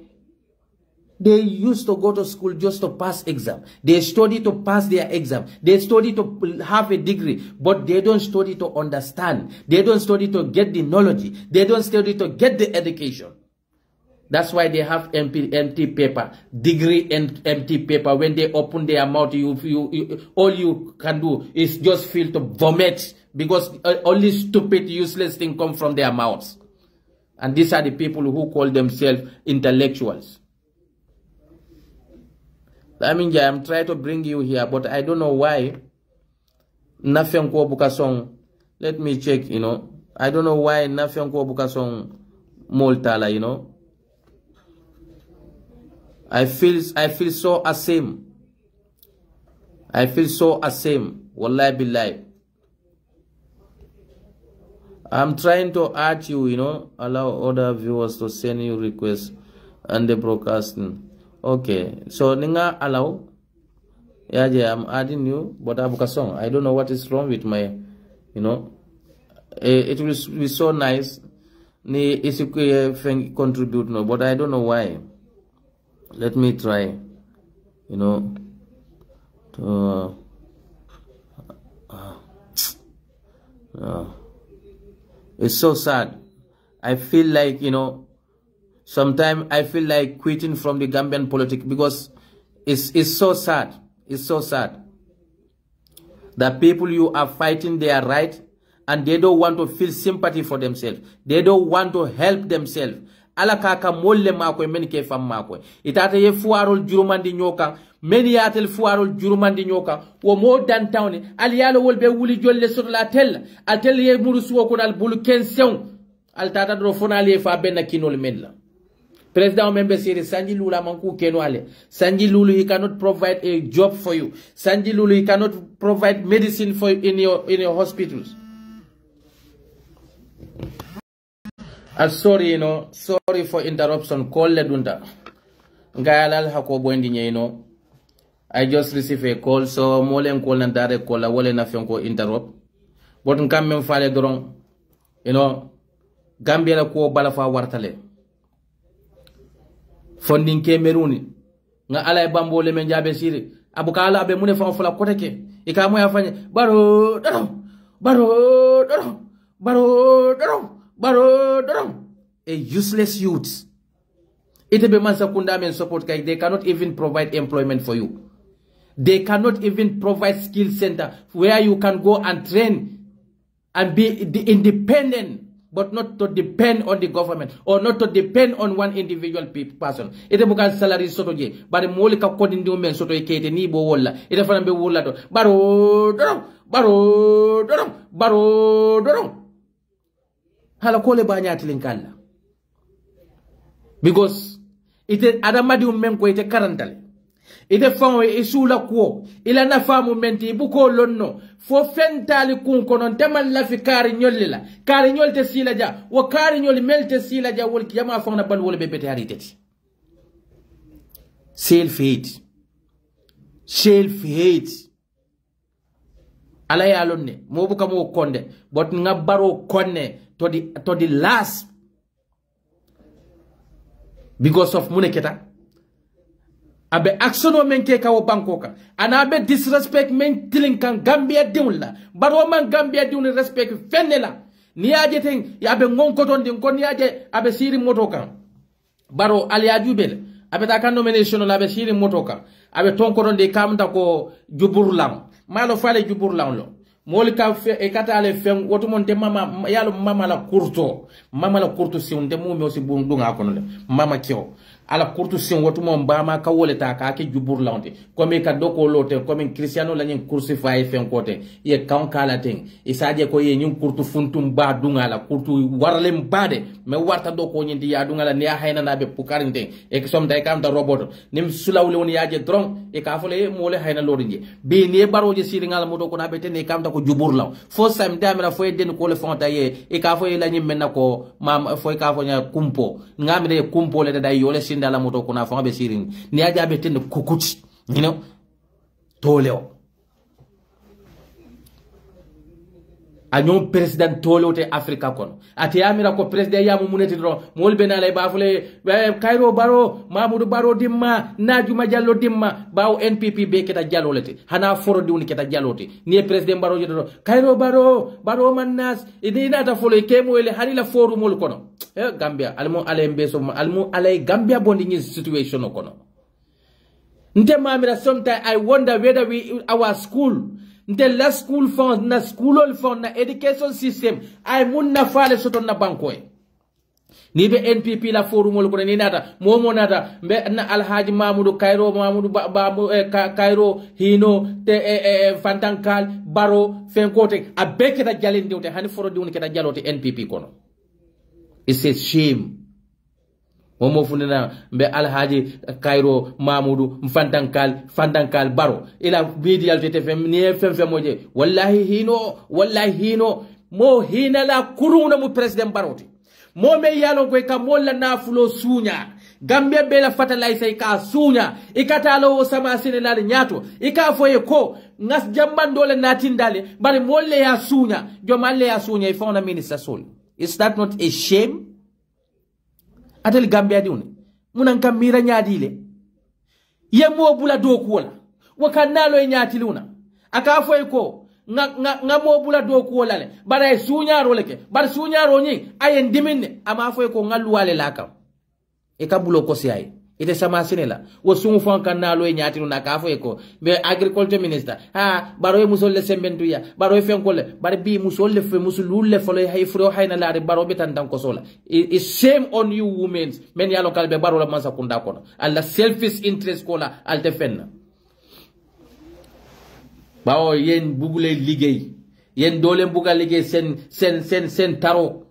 They used to go to school just to pass exam. They study to pass their exam. They study to have a degree, but they don't study to understand. They don't study to get the knowledge. They don't study to get the education. That's why they have empty paper, degree and empty paper. When they open their mouth, all you can do is just feel to vomit, because only stupid, useless things come from their mouths. And these are the people who call themselves intellectuals. I mean, yeah, I'm trying to bring you here, but I don't know why. Nothing ko bukasong. Let me check, you know. I don't know why nothing ko bukasong moltala, you know. I feel so ashamed. I feel so ashamed. Wallahi billahi. I'm trying to add you, you know, allow other viewers to send you requests and the broadcasting. Okay, so ninga allow. Yeah, I'm adding you, but abukasong. I don't know what is wrong with my, you know. It will be so nice. Ni isi contribute no, but I don't know why. Let me try, you know, to it's so sad. I feel like, you know, sometimes I feel like quitting from the Gambian politics, because it's so sad. It's so sad that people, you are fighting their right, and they don't want to feel sympathy for themselves. They don't want to help themselves. Ala kaka molle mako men ke fam mako itata ye fuarol jurumandi nyoka men yatel fuarol jurumandi nyoka wo mo dan tawni al yalo wolbe wuli jolle sur la tel atel ye murusu ko dal bulu kensew al tata do fonali fa ben kinol menla president membe siri Sanji Lula manku keno ale Sanji Lulu, he cannot provide a job for you. Sanji Lulu, he cannot provide medicine for you in your hospitals. I'm sorry, you know, sorry for interruption. Call Ledunda. Gayalal hakobo endinye, you know. I just received a call, so molen call and direct call. I wole na fionko interrupt. But nkame mfale drong, you know, Gambia la ko balafa wartale. Funding Cameroon. Nga ala bambo le menjabe siri. Abukala abe mune fa fula koteke. Ikamu yafanye baro a useless youth. Ite be man sakunda men support kai. They cannot even provide employment for you. They cannot even provide skill center where you can go and train and be independent, but not to depend on the government or not to depend on one individual person. Ite bukan salary soto je. Bari moli ka kodin di men soto ikete ni bo wolla. Ite fana be wolla to. Baro. Hala kole banyati linkalla. Because ite adamadi ummenko ite karantale. Ite fanwe isula kuo. Ila na famu menti ibuko lonno. Fo fentali kunkonon teman lafi kari nyoli la. Kari nyoli te sila ja. Wa kari nyoli mel te sila ja. Wal kiyama fang na ban wole bebete hariteti. Self-hate. Self-hate. Ala ya lonne. Mobuka mo konde. But ngabaro konne. To the last, because of muneketa abe action o menke ka wo bankoka ana abe disrespect men tilling kan Gambia diwla baro man Gambia diwni respect fenela niaje ten ya abe ngonkoton din kon niaje abe siri motoka baro aliaju bel abe ta kan nomination la abe siri motoka abe tonkoton de kamta ko juburlam malo fale juburlam lo molika e katale fem wotumonte mama yalo mama la kurto si unde mu mi osi bundunga kono mama kio ala kurtu sin wotumon bama ka woleta ka ke jubur lawnte comme ka doko lote comme Cristiano la nyin crucify fen kote ye kan kala ten isaje ko ye nyin kurtu funtum ba dunga la kurtu warlem bade me warta doko nyin di ya dunga la ne hayna na be pukarinte e ko som day kam da robot nim sulawle woni yaje dron e ka fole mole hayna lorinje be ne baroje siringal moto ko na be ten e kam da ko jubur law fo sam damira fo den ko le fonta ye e ka fo la nyin menna ko mam fo ka fo nya kumpo ngamire kumpo le da yole ndala moto kuna fanga be sirin ni aja be tende kukuti you know toleo anyon president tolote Africa kono ate amira ko president yamu muneti ro mol benale bafule Cairo Baro Mamadou Baro dimma Najuma Jallo dimma bawo NPP be keta jalolete hana foro diwni keta jalote ni president Baro jodo Cairo Baro mannas idina ta folo kemo ele harila foru mol kono Gambia almo ale mbeso almo ale Gambia bonding situation kono nte mamira sometimes I wonder whether our school the last school fund na school fund na education system ay mun na fale soton na bankoy ni be NPP la forumol ko ni nata momo nata be na Alhaji Mamadou Cairo Cairo hino te Fantankal Baro fenkote a beketa jalinde te hani foro diwon keta jalote NPP kono. It's a shame. Momo fundina be Alhaji Cairo Mamadou Fantankal Baro ila media te fem ni fem moje wallahi hino mo hina la kuruna mu president Baroti mo me yalo ko ka molla na fulo sunya Gambia be la fertilizer ka sunya ikatalo sama sinela nyato ikafoye ko ngas jambandole natindale bari molle ya sunya jomalle ya sunya ifona minister sol. Is that not a shame? Atel Gambia diune munan kam mira nyaadile yemo bula doku wala wakanalo e nyaatiluna aka foy ko nga mo bula doku wala le bara suñaro leke bar suñaro ni ayen diminne ama foy ko ngaluwale lakam e kabulo ko si ay ite sama sinela wo sungu fon kanalo e nyaatiluna ka foy ko be agriculture minister baro e musol le sembentu ya baro e fenkole bare bi musol le fe musul le folo hay fro hayna laare baro be tan ko sola is shame on you women men yalo kalbe baro la mansa kunda kono alla selfish interest kola alte fenna bawo yen bugule liggey yen dole bugal liggey sen taro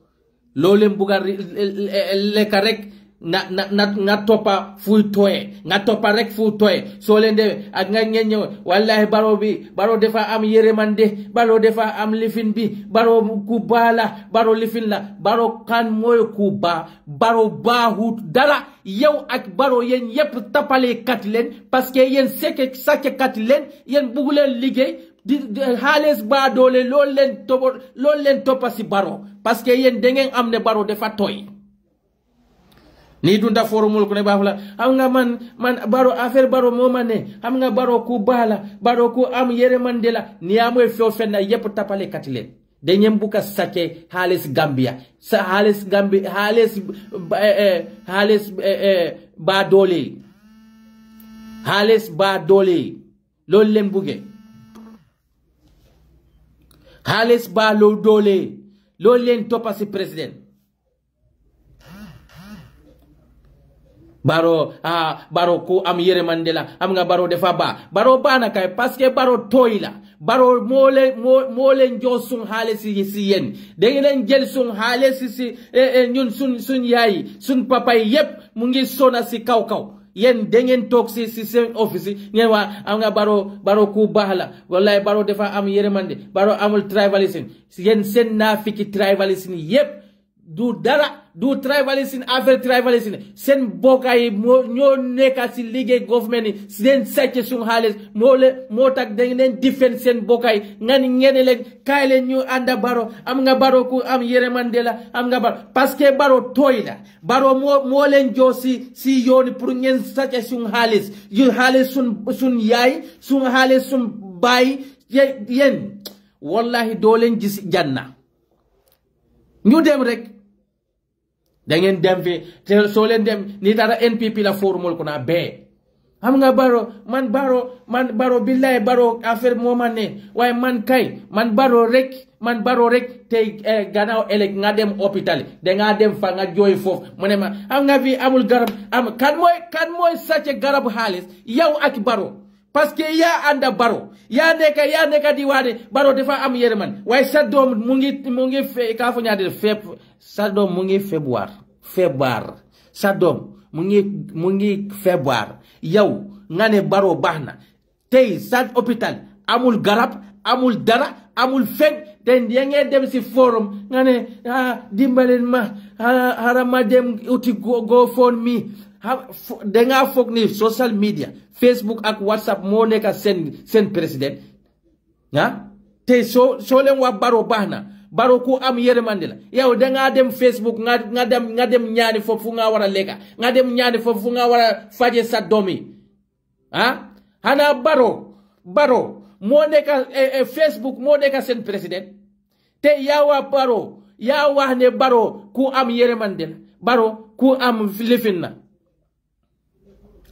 lole bugal le karek na topa fuy toye nga topa rek fuy toye so lende ak nga ñeñu wallahi baro defa am yere mande baro defa am lifin bi baro ku bala baro lifin la baro kan moy ku baro hut dara yow ak baro yen yep tapale kat len parce que yen sake kat len yen bugulen liggey di hales ba dole lol len topa si baro parce que yen dengen am ne baro defa toy ni dunda forumul ko ne bafula am nga man baro affaire baro mo mané am nga baro ku bala baro ku am yere mandela ni amoy fo fenna yep tapale katilen de ñem buka sake halis Gambia sa halis Gambia halis ba dole lol len buge halis ba lo dole lol len topa si president baro ko am yere mandela am nga baro defa baro bana kay parce que baro toyla baro mole njosun halesi si yen de ngeen jël sun halesi si ñun sun yayi sun papa yep mu ngi sona si kaw yen de ngeen tok si sen office ngeen wa am nga baro ku bahala wallahi baro defa am yere mande baro amul tribalism yen sen nafiki tribalism yep du tribalism affaire tribalism sen bokay ñoo nekka ci liggéey government ni sen sacc sun xaalis moo tak da ngeen defense sen bokay ngani ngene leen kay leen ñu anda baro am nga baro ku am yere mandela am nga baro parce que baro toy la baro moo leen josi si yooni pour ngeen sacc sun xaalis yu xaalis sun yaay sun xaalis sun baay yen wallahi doo leen gis janna ñu dem rek da ngeen dem fi te so len dem ni dara NPP la formule ko na be am nga man baro billahi baro affaire mo mané way man baro rek te ganaw elek nga dem hôpital de nga dem fa nga joy fof mu ne ma am nga fi amul garab am kan moy sacce garab xaalis yow ak baro parce que ya anda baro ya neka di wade baro defa am yere man way sa dom mu ngi ka fu ñaade sa dom mu ngi februar sa dom mu ngi februar yow nga ne baro baxna tay sa hôpital amul garab amul dara amul fen den ngeen dem si forum nga ne dimbalen ma harama dem uti go phone mi denga fok ni social media Facebook ak WhatsApp mo neka sen president te so len wa baro bahna baro ku am yermande la yow da nga dem Facebook nga dem ñaani fofu nga wara leka nga dem ñaani fofu nga wara faje sa domi hana baro mo neka Facebook mo neka sen president te yawa baro ya wax ne baro ku am yermande la baro ku am lifinna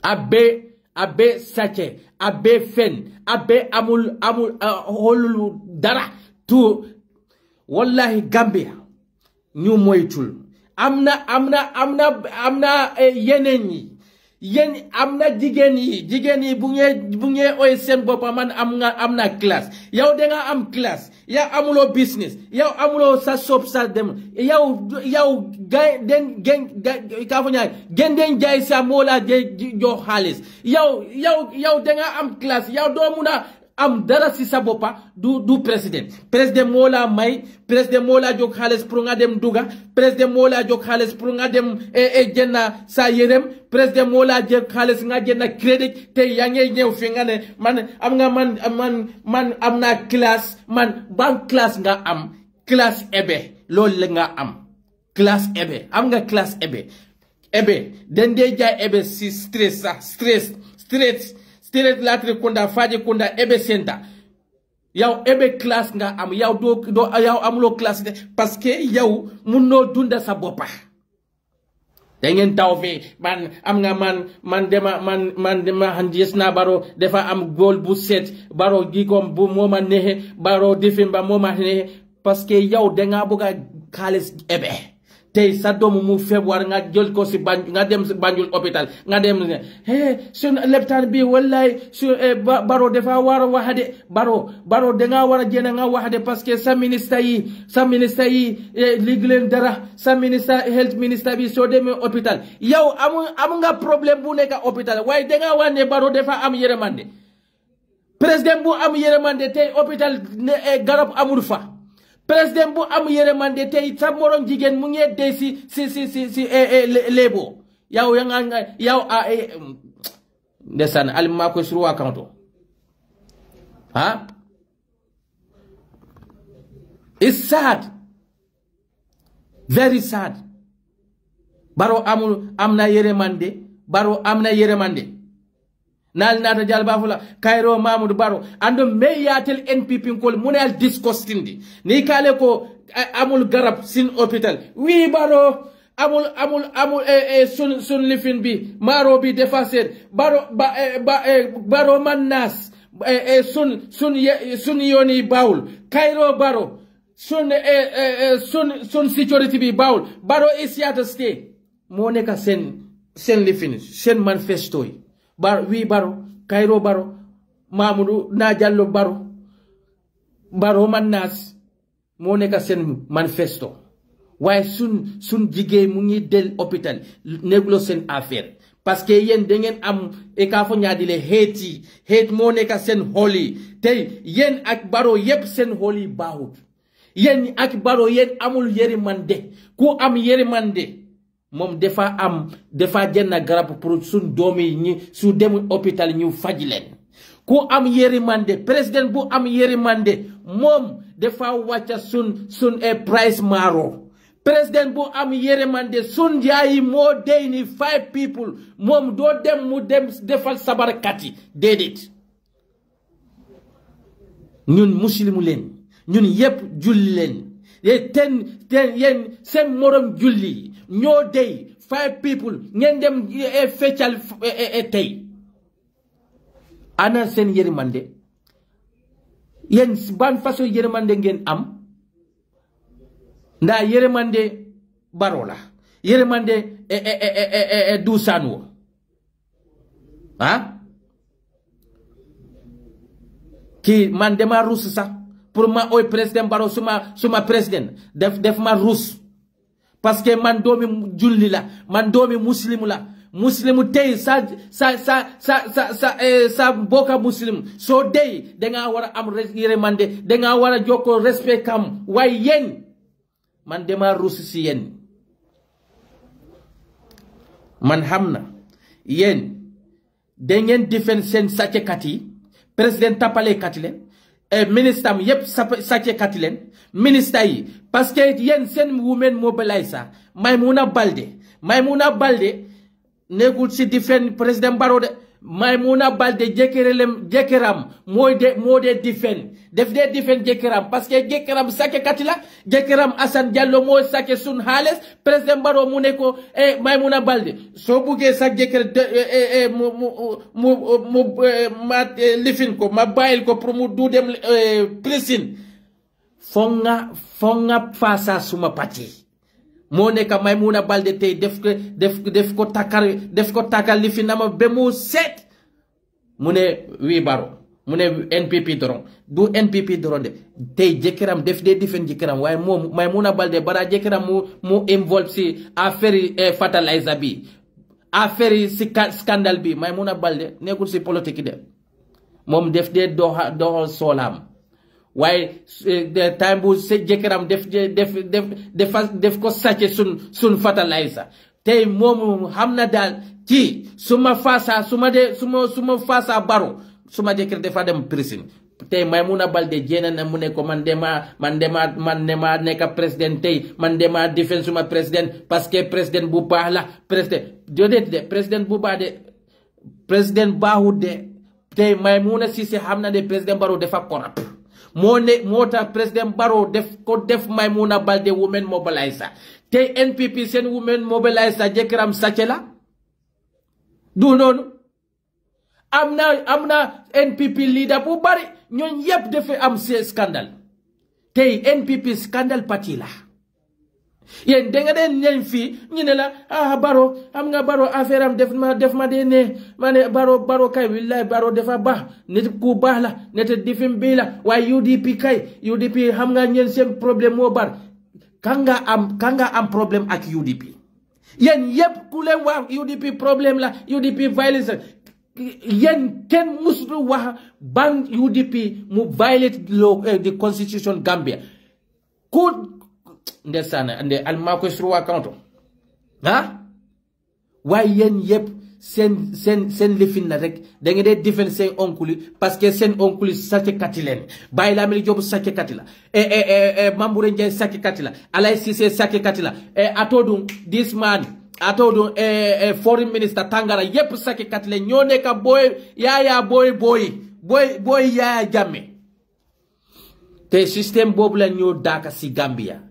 abe sache abe fen abe amul holulu dara tu wallahi Gambia ñu moytul amna yen amna jigen yi bu ngeen oy sen boppa man amna classe yow da nga am classe yow amulo business yow amulo sa sop sa dem yow den den jay sa mola jo xaliss yow da nga am classe yow do muna am dara si sa boppa du président mola may président mola jog xaliss pour nga dem duga président mola jog xaliss pour nga dem jenna sa yerem président mola jog xaliss nga jenna crédit te ya ngay ñew fi nga ne man am na classe man ban classe nga am classe ebe lol la nga am classe ebe am nga classe ebe den de jaay ebe si stress latre kunda faje kunda ebe center yow ebe class nga am yow do yow amulo class de parce que yow munno dunda sa bopa da ngeen taw fi man am nga man dema handis na baro defa am goal bu set baro gikom bu moma nehe baro defin ba moma nehe parce que yow da nga buga xaliss ebe tay sa doomu mu februar nga jël ko ci nga dem Banjul hôpital nga dem sun leptan bi wallahi baro defa wara waxade baro da nga wara jena nga waxade parce que sa ministre yi liglen dara sa ministre health minister bi so dem hôpital yow am nga problème bu nek hôpital way da nga wane baro defa am yeremande président bu am yeremande tay hôpital garab amul fa président bu am yeremande tay sa morom jigen mu ngi dey si lebo yaw ndesan alima ko suru akanto it's sad, very sad. Baro amna yeremande nal nata jalba fula Cairo Mamoudou Baro ando me yatel NPP kol munal disgusting ni kale ko amul garab sin hôpital wi Baro amul sun lifin bi maro bi defacer Baro mannas sun yoni baul Cairo Baro sun security bi baul Baro is here to stay mo neka sen lifin sen manifesto Baro Cairo Baro Mamoudou na Jallo Baro mannas mo neka sen manifesto waaye sun jigéen mu ngi del hôpital néglo sen affaire parce que yéen da ngeen am e ka fo ñaadile hate mo neka sen holy tey yéen ak Baro yépp sen holy baaxut yéen ak Baro yéen amul yërmande ku am yërmande mom defa jenna garab pour sun domi ñi su dem hôpital ñu faj leen ku am yërmande président bu am yërmande mom defa wacca sun price maro président bu am yërmande sun jaayi mo dey ni 5 people mom do dem mu dem defal sabarkati dedet ñun muslimu leen ñun yépp julli leen ten yen sen morom julli ñoo dey 5 people ngeen dem feccal tey ana sen yërmande yen ban façon yërmande ngeen am nda yërmande Baro la yërmande du sanwo ki man dema rus sax pour ma oy président Baro suma président def ma rus parce que man doomi julli la man doomi muslimu la muslimu tey sa boka muslim so dey da nga wara am yërmande da nga wara joko respect kam way yen man dema rus si yen man hamna yen da ngeen defend sen sacce kat yi président tapale kat len ministre yep sacce katilen ministre yi parce que yen sen women mobilizer Maimouna Baldé negul ci defend président Barrow de Maimouna Baldé jekeram mode defend def de defend jekeram parce que jekeram sacce katila jekeram Assane Diallo mo sacce sun hales président Barrow mu ne ko Maimouna Baldé so buge sa jeker ma lifin ko ma bayil ko pour mu du dem prison fonga fasa suma pati mo ne ka Maimouna Baldé tay def ko takal lifin nama be mu set mu ne wi Barrow mu ne NPP doron du NPP doron de tay jekeram def de difen jekeram waye mom Maimouna Baldé bara jekeram mu involve si affaire fertilizer bi affaire si scandale bi Maimouna Baldé nekul si politique de mom def de do solam waye de time bu se jekeram def ko sacce sun fertilizer tay mom xamna dal ci suma fasa Barrow suma jeker defa dem prison tay Maimouna Baldé jena na mu ne ko man dema nekk président tay man dema defend suma président parce que président bu baax la président bu baax de président baaxut de tay Maimouna Cissé xamna de président Barrow defa corrupt moo tax président Barrow def Maimouna Baldé women mobilizer tay NPP sen women mobilizer jekeram sacce la du noonu amna NPP leader bu bari ñoon yépp defe am ce scandale tay NPP scandale parti la yéen da nga den ñeñ fi ñu ne la Barrow am nga Barrow affaire am def ma de ne mané Barrow kay billahi Barrow defa baax nit ku baax la nit difim bi la waaye UDP xam nga ñeen seen problème moo bar kanga am problème ak UDP yéen yépp ku leen wax UDP problème la UDP violence yen ken musu wax ban UDP mu violate law the constitution Gambia ku ndesana ande alma ko sur wakanto way yen yep sen lifin na rek da nga de defend sen onkuli parce que sen onkuli sacce katilen bayla mel job sacce katila Mamboure Ndiaye sacce katila Alay Cissé sacce katila atodum this man atodum foreign minister Tangara yep sacce katile ñone ka boy Yaya Jammeh te système bobu la ñoo daka si Gambia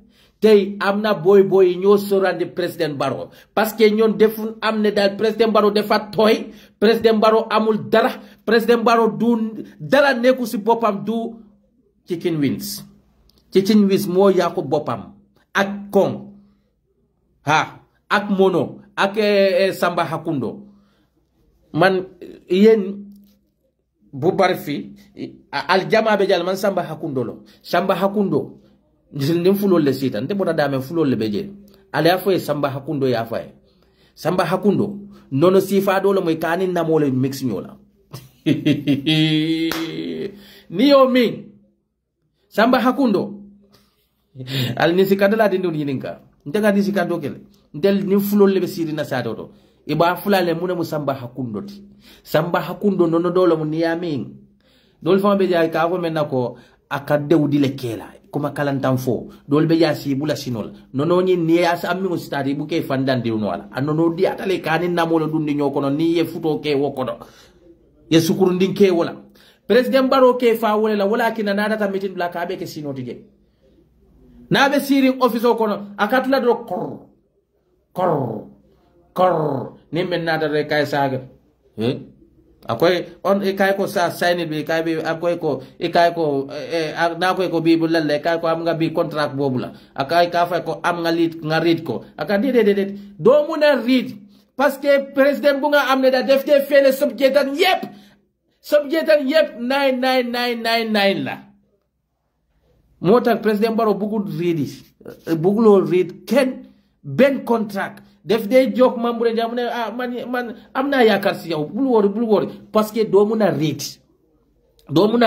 tay amna boy ñoo sorande président Barrow parce que ñon defun amne dal président Barrow defa toy président Barrow amul dara président Barrow du dara neku ci bopam du chicken wings mo yako bopam ak kong ak mono ak Samba Hakundo man yen bu bari fi aljama be jal man Samba Hakundo ndim fulol le sitan te bota dame fulol le beje ala fo Samba Hakundo ya fay Samba Hakundo nono sifa do le moy kanin na mo le mix ñola niyo min Samba Hakundo al ni sikadala dindu yininka ndega di sikado kele ndel ni fulol le be sirina sato to iba fulale mune mu Samba Hakundo ti Samba Hakundo nono do le mo niyamin dol fam be jay ka ko menna ko akade wudile kela kuma kalantan fo dol be yasi bula sinol nono ni as ammi mo stadi buke fandande no wala anono di atale kanin namolo dundi ñokono ni ye futo ke wokodo ye sukuru ndin ke wala president Barrow ke fa wala kina nada ta meeting la ka be ke sinoti je na be siring office o kono akatula do kor ni men nada re kay saga akoy on kay ko sa sign bi kay bi akoy ko na koy ko bi bu lalle kay ko am nga bi contract bobu la akay ka fa ko am nga read ko aka dedet do mu na read parce que président bu nga am ne da def te fele subjetan yep 9999 la motax président Barrow bugul read ken ben contract def de jok Mamboure Ndiaye ne man amna yakar ci yow bul wori parce que do muna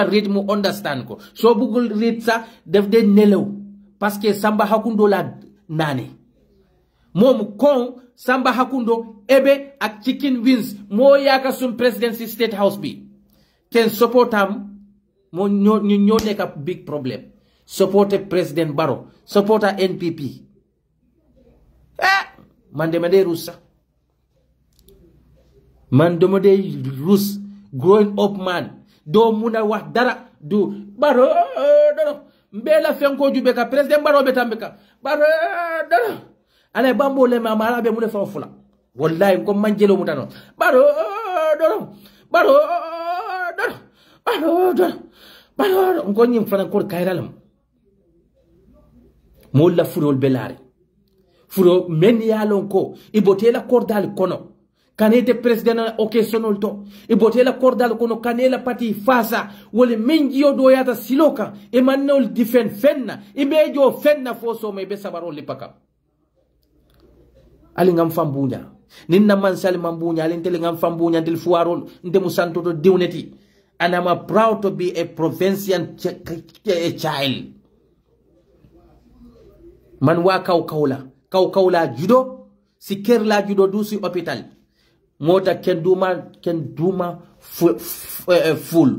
read mu understand ko so bugul read sa def de nelew parce que Samba Hakundo la nane mom kon Samba Hakundo ebe ak chicken wings mo yaka sun presidency state house bi ken supportam mo ñoo nekk big problem supporter President Barrow supporter NPP man dama dee rus sax man dama dee rus growing up man doo mun a wax dara du Barrow dara mbela fenko jube ka President Barrow betambe ka Barrow dara ale bambo le mama be mu ne fa fula wallahi ko manjelo mu tano Barrow dara Barrow dara Barrow dara Barrow ko nyim fana ko kayralam mo la furol belari furo men yalon ko ibotela kordal kono kanete president occasional to ibotela kordal kono kanela pati fasa wole menjio do yata siloka e manol defend fenna ibejo fenna foso me be sabaro lipaka ali ngam fambunya ninna man sal mambunya ali ntele ngam fambunya dil fuarol ndemu santo to diwneti and I'm proud to be a provincial child man wa kawla judo si ker la judo du si hôpital mota ken duma full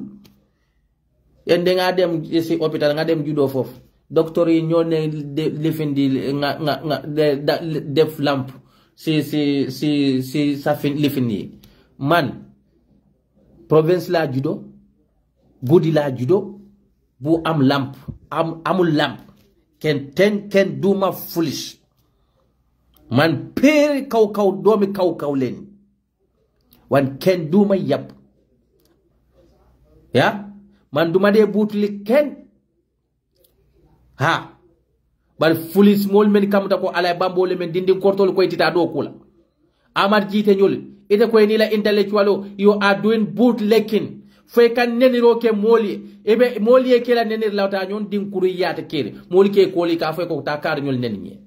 yende nga dem si hôpital nga dem judo fof docteur yi ñoo ne lifindi nga def lamp si safin lifindi man province la judo gudi la judo bu am lamp amul lamp ken duma foolish man peri kaw domi kaw len wan ken duma yap ya man duma de butli ken ha bal foolish mol men kamta ko alay bambole men dindi kortol ko tita do kula amar jite nyol ite ko ni la intellectual you are doing bootlicking fay kan neniro ke moli ebe moli ke la nenir lawta nyon din kuru yata kere moli ke koli ka fay ko takar nyol nenni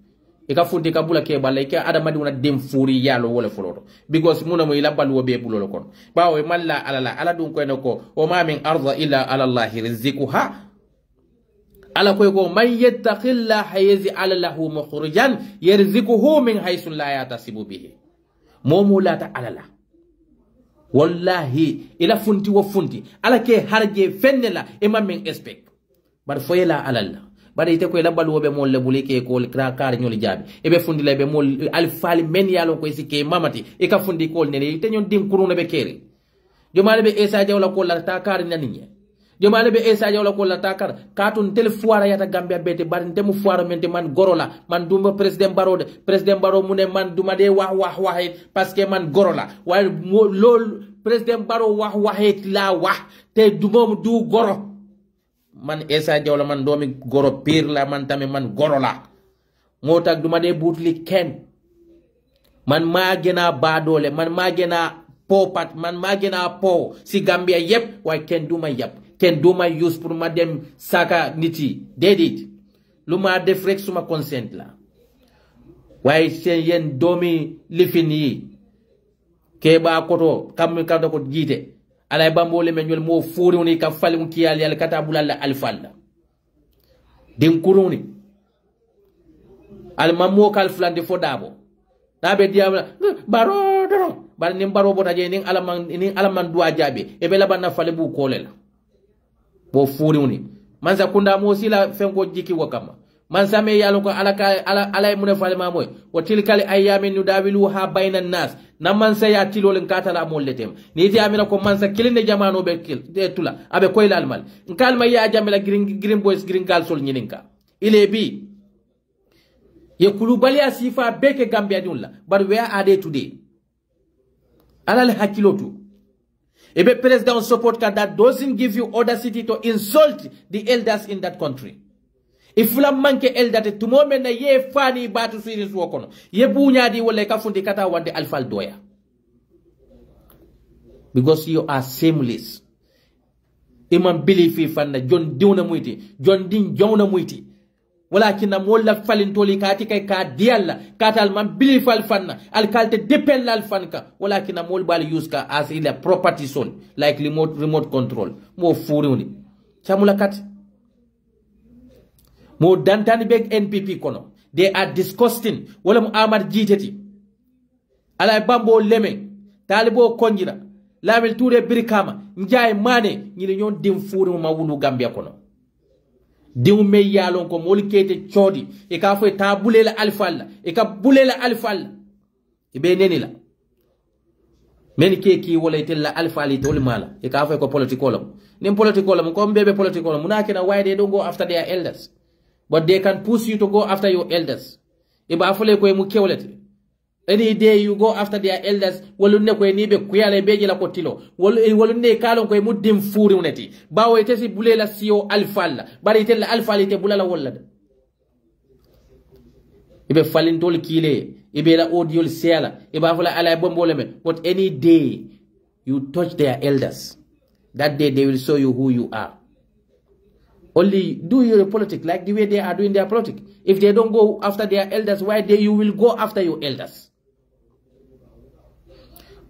e ka fundi ka bula ke balla ke adama di wona dem furi yalo wala foloto because muna mo ila balu be bulolo kon bawo malla ala dun ko enko o ma min arda illa ala allah rizquha ala koy ko man yattaqillaha yaj'al lahu mukhrijan yarzuquhu min haythu la yatasibu bihi momu lata alala wallahi ila funti wo funti ala ke harje fennela e mammen expect bar foyela alalla bar ite ko ila balwobe mol le bulike ko kar nyol jabi e be fundi le be mol alfali men yalo ko sike mamati e ka fundi ko ne te nyon dim kuruna be kere jomale be Essa Jawla ko la ta kar naniye jomale be Essa Jawla ko la ta kar katun tel fuara yata Gambia bete bar ndemu fuara mente man gorola man dumba president Barrow mune man duma de wax parce que man gorola way lol president Barrow wax la wax te dumom du goro man Essa Jawla man domi goro pire la man tame man gorola motak duma de butli ken man magena badole man magena popat man magena po si Gambia yep way ken duma yep ken duma use pour ma dem saka niti dedit luma def rek suma consent la way sen yen domi lifini ke ba koto kam ka ko jite alay bambole men ñol mo furi woni ka falim kiyal yalla kata bulalla alfalla den kuruni al mammo kal flande fodabo tabe diabla baro doro bar nim baro bota je nin alaman duwa jabe e be labanna fale bu kolela bo furi woni manza kunda mo sila fenko jiki wakama manza me yalo ko ala mun fale mamoy wa tilkal ayyamin nudawiluha bainan nas nam manza ya tilol katala mo letem ni ti amina ko manza kilinde jamano be de tula abe koy lalmal kalma ya jamela green boys green gal sol nyininka ile bi ye kulubali asifa beke Gambia dulla but where are they today alal hakilotu ebe president support that doesn't give you audacity to insult the elders in that country. If you manke eldate tumomen na ye fani batu siris wokono ye bunyadi wala kafundi kata wande alfal doya because you are shameless. Imam believe fanna John diuna muiti John din jawna muiti walakin na molla falintoli kati kay ka dialla katal man believe al fanna al kalte depel al fanka walakin na mol bal use ka as ila property soul like remote control mo furiuni chamula kat mo dantani beg NPP kono they are disgusting wala mu amar jiteti ala bambo leme talibo konjira lamel toure birkama njay mane ñi ñon dim fuuru ma wulu Gambia kono diw me yalon ko mol kete chodi e ka fo ta bulela alfalla e ka bulela alfalla e be neni la men keki wala itella alfali tol mala e ka fo ko political nim political ko mbebe political munakina why they don't go after their elders, but they can push you to go after your elders. E ba fole ko mu kewlete any day you go after their elders walunne ko ni be kuyale beje la kotilo walunne kalon ko mu dim furi uneti bawo itesi bulela sio alfalla bari itella alfali te bulala walla ibe falintol kile ibe la audiol sela iba fala ala bombole me, but any day you touch their elders, that day they will show you who you are. Only do your politics like the way they are doing their politics. If they don't go after their elders, why you will go after your elders?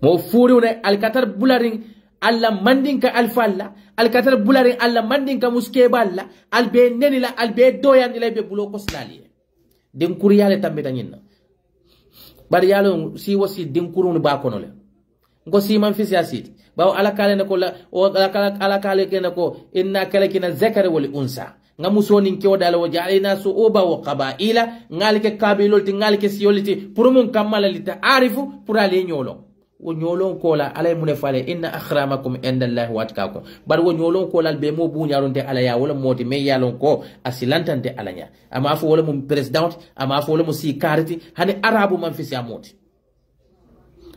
Mo furiune alkatar bularing alla mandinka alfalla alkatar bularing alla mandinka muskeballa albe nenila albe doyan ila be buloko slali den kuriyale tambe tanyina bari yalo si wasi den kurun ba kono le ngo si man fisi asiti bawo alakale nako la o alakale kenako inna kalakina zakara wal unsa nga musoni ke odala wajalina su oba wa qabaila ngalike kabilolti ngalike siyoliti pour mun kamala lita arifu pour aller nyolo wo nyolon kola alay mune fale inna akramakum indallahi watqakum bar wo nyolon kola be mo bu nyaronte alaya wala moti me yalon ko asilantante alanya ama fo wala mum president ama fo wala mo si karti hani arabu man fi siamoti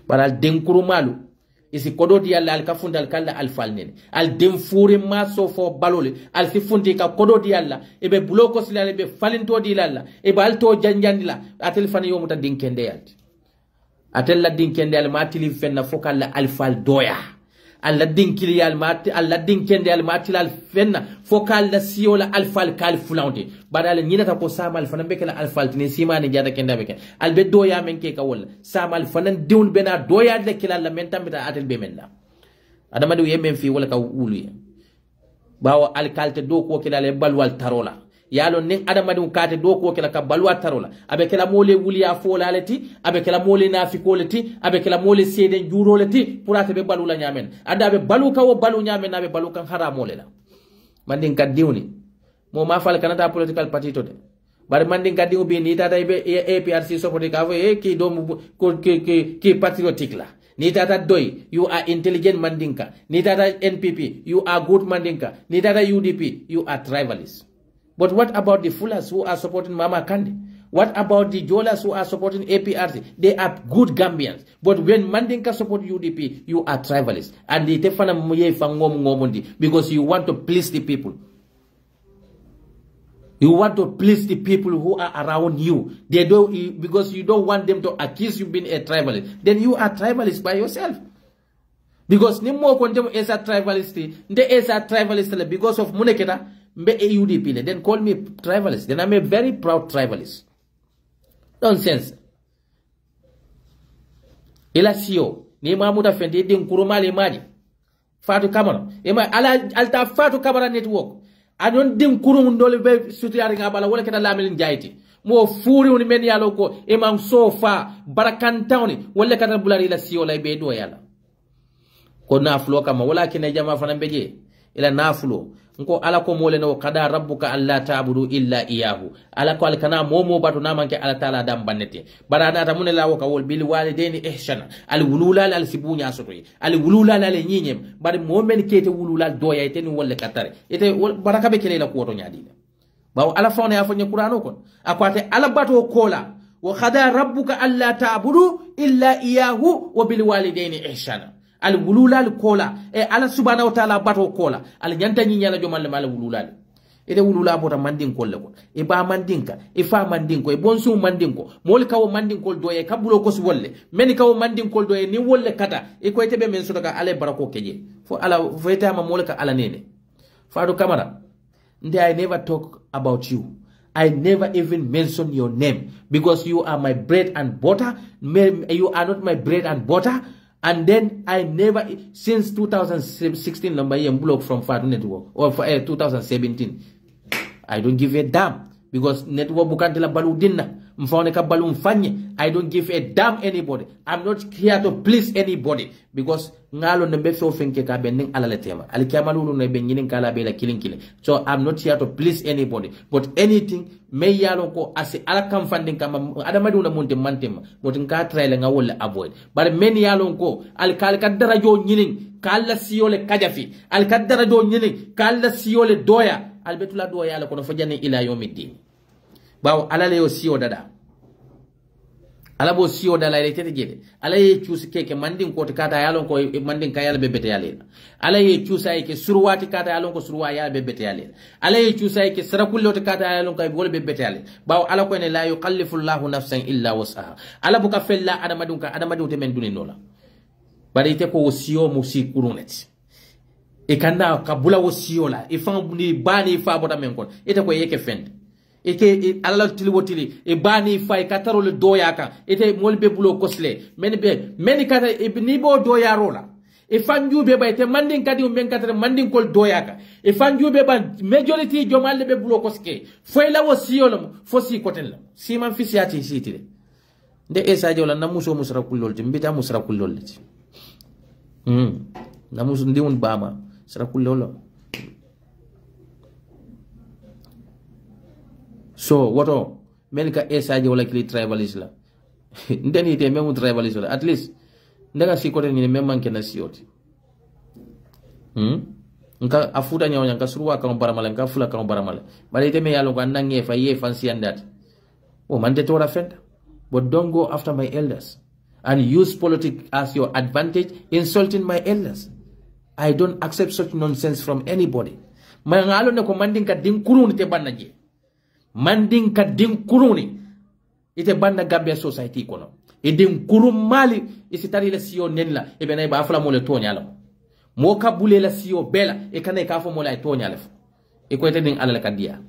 baral denkuru malu isi kodoti yalla al kafundal kala al falnene al dem fure maso fo balole al fi fundi ka kodoti yalla e be bloko silale be falinto di lalla e be alto janjandila atel fan yomuta dinkende yalti atel la dinkende al matili fenna fokalla al fal doya alla dinkili al mat alla dinkende al matil al fenna fokalla siola al fal kal fulante badal nyinata ko samal fanan be kala al fal tini simani jada kenda be al be doya men ke ka wala samal fanan diwul bena doya de kila la men tambita atel be menna adama do yemben fi wala ka wulu bawo al kalte do ko kila le balwal tarola yalo nin adama dum kate do ko kila ka balwa tarola abe kala mole wuliya folaleti abe kala mole nafikoleti abe kala mole seden juroleti purata be balula nyamen adabe balu ka wo balu nyamen abe balu kan haramole la mandin ka diwni mo ma fal kanata political party to de bar mandin ka diwu be ni tata be APRC sopoti ka fo ki do ki patriotic la ni tata doy you are intelligent mandinka ni tata NPP you are good mandinka ni tata UDP you are tribalist. But what about the Fullers who are supporting Mama Kandi? What about the Jolas who are supporting APRC? They are good Gambians. But when Mandinka support UDP, you are tribalists. And they tefana muye fangom ngomundi because you want to please the people. You want to please the people who are around you. They don't because you don't want them to accuse you being a tribalist. Then you are tribalist by yourself. Because nimo kontem esa tribalist, nde esa tribalist because of muneketa. UDP, then call me tribalist. Then I'm a very proud tribalist. Nonsense. Elasio, ni mamuda fendi din kurumali maji. Fatu Kamara. Ema alta Fatu Kamara network. Adon din kurum ndole be sutiyari ngabala wala kena lamilin jaiti. Mo furi uni meni yalo ko ema sofa barakantawni wala kata bulari elasio la be do yala. Ko nafulo kama wala kena jama fana beje. Ila nafulo. Nko ala ko mole no kada rabbuka alla ta'budu illa iyahu ala ko alkana momo batu namanke ala taala dam bannete barada ta munela waka wol bil walidaini ihsana al wululal al sibunya sotoi al wululal al nyinyem bar momen kete wululal doya ite ni wolle katare ite baraka be kele la ko to nyaadi bawo ala fawne ya fanya qur'ano kon akwate ala bato kola wa khada rabbuka alla ta'budu illa iyahu wa bil walidaini ihsana al wululal kola e ala subhanahu wa ta'ala bato kola al nyanta nyi nyala jomal mal wululal ede wulula bota mandin kolle ko e ba mandinka e fa mandinko e bonsu mandinko mol kawo mandinko doye kabulo ko su wolle men kawo mandinko doye ni wolle kata e ko tebe men sodaka ale barako keje fo ala feta ma mol ka ala nene Fatu Kamara I never talk about you. I never even mention your name because you are my bread and butter. You are not my bread and butter. And then I never, since 2016, number block from Fatu Network, or for 2017, I don't give a damn because network bukan telah balu dinna. mfone ka balum fanye. I don't give a damn anybody. I'm not here to please anybody because ngalo nembe so fenke ka benning alale tema alikiyama lulu ne be nyinin kala be la killing. So I'm not here to please anybody, but anything may yalo ko ase ala kam fanding kama adama duna munte mantema but nka try la nga wala avoid but many yalo ko al kal ka darajo nyinin kala siyole kajafi al ka darajo nyinin kala siyole doya al betula doya la ko no fajane ila yawmiddin bawo ala le yo siyo dada ala bo siyo dala ile tete jede ala ye chusi keke mandin ko kata yalon ko mandin ka yala bebete yale ala ye chusa yake surwati kata yalon ko surwa yala bebete yale ala ye chusa yake sarakullo to kata yalon ko bol bebete yale bawo ala ko ne la yukallifu Allahu nafsan illa wus'aha ala buka fella adamadun te men duni nola bari te ko siyo musi kurunet e kanda kabula wo siyo la e fa ni bani fa bota men kon ite ko yeke fend eke alala tiliwotili e bani fay kataro le doya kan ete molbe bulo kosle meni kata e ni bo doya rola e fanjube ba ete mandin kadi men katare mandin kol doya ka e fanjube ba majority jomalle be bulo koske foy la wo siyolum fo si kotel la si man fisiati sitire de Essa Jawla na muso musra kullol te mbita musra kullol ti na muso ndiwon bama sra kullol. So wato melka Essa Jawla kili tribalist la ndeni te memu tribalist la at least ndaga si kote ni memman ke na sioti nka afuta nyawo nka surwa kan baramala nka fula kan baramala bale te me yalo ko nange fa ye fancy andat o man de tora fenda but don't go after my elders and use politics as your advantage insulting my elders. I don't accept such nonsense from anybody. Mangalo ne ko mandin ka din kuruni te bannaje mandin ka din kuruni ite banna Gambia society kono e din kurum mali isitari la siyo nenla e benay ba afla mo le tonyala mo kabule la siyo bela e kanay ka fo mo la tonyala e ko ite din ala ka dia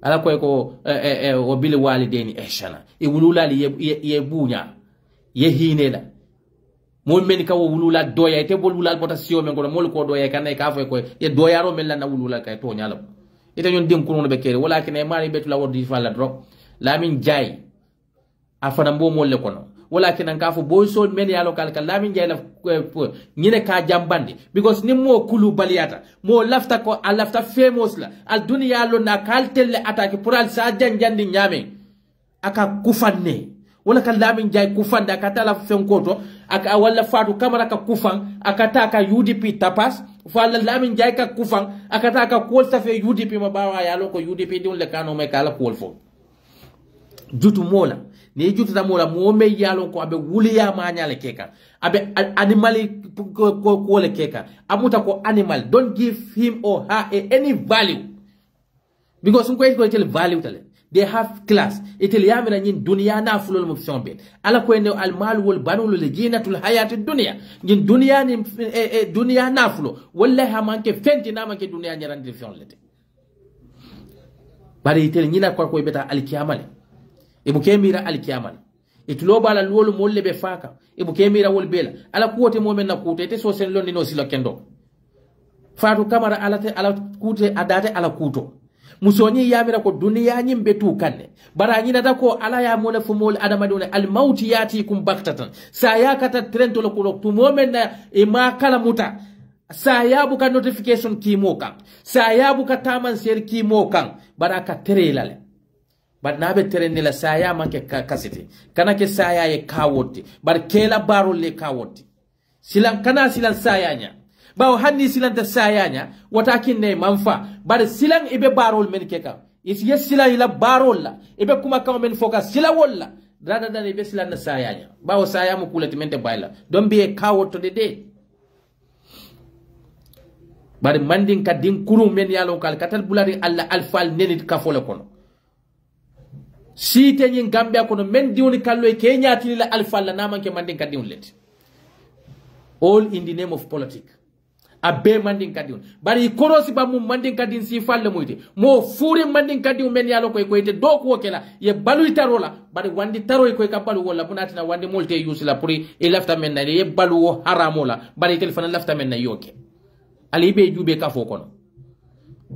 ala ko o bil walideni ehsana e wulula ye bunya ye hinela mo men ka wo wulula doya ite bol wulal bota siyo men ko mo ko doya kanay ka fo ko ye doya ro men la na wulula kay tonyala ite ñon dem kuno be kere wala kene mari betu la wodi fala drop lamin jay afana mbo mo le kono wala kene ka fo boy sol men ya lokal ka lamin jay la ñine ka jambandi because ni mo kulu baliyata mo lafta ko al lafta famous la al dunya lo na kal telle attaque pour al sa janjandi ñame aka kufanne wala ka lamin jay kufanda ka tala fenkoto aka wala fatu kamera ka kufan aka ta ka UDP tapas fala lamin jay ka kufan akata ka kol safe UDP mabawa yalo ko UDP dun le kano me kala kol fo jutu mola ni jutu da mola mo me yalo ko abe wuliya ma nyale keka abe animal ko le keka amuta ko animal don't give him or her any value because ko tell value tale they have class itel yamina nyin dunya na fulol mo fiombe ala ko ne al mal wal banul le jinatul hayatid dunya nyin dunya ni dunya na fulo wallahi ha manke fenti na manke dunya nyarande fion lete bari itel nyina ko beta al kiyamale e bu kemira al kiyamale itulo bala lolu molle be faka e bu kemira wol bela ala kuote mo men na kuote te so sen londi no silo kendo fatu kamara ala kuote adate ala kuto musoni yamira ko duniya nyimbe tu kanne bara nyina da ko ala ya mona fumol adama done al mauti yati kum baktatan sa ya kata trento lo ko tu momena e ma kala muta sa ya buka notification ki mokan sa ya buka taman ser ki mokan bara ka terelale bar nabe terenne la sa ya manke kasiti kana ke sa ya e kawoti bar kela barol le kawoti silan kana silan sa ya nya bawo hanni silanta sayanya watakin ne manfa bar silan ibe barol men keka is yes sila ila barol la ibe kuma kaw men focus sila walla dada dada ibe silan na sayanya bawo sayamu kulati mente bayla don be kawo to de bar mandin ka din kuru men yalo kal katal bulari alla alfal nenit ka fole kono site nyin Gambia kono men diwni kallo e Kenya tilila alfal la namanke mandin ka diwni let all in the name of politics abe mandin kadin bari korosi ba mum mandin kadin si falle moyte mo furi mandin kadin men yalo koy koyte do ko kela ye balu tarola bari wandi taro koy ka balu wala bunatina wandi molte yusila puri e lafta men na ye balu wo haramola bari telefona lafta men na yoke ali be jube ka fo kono.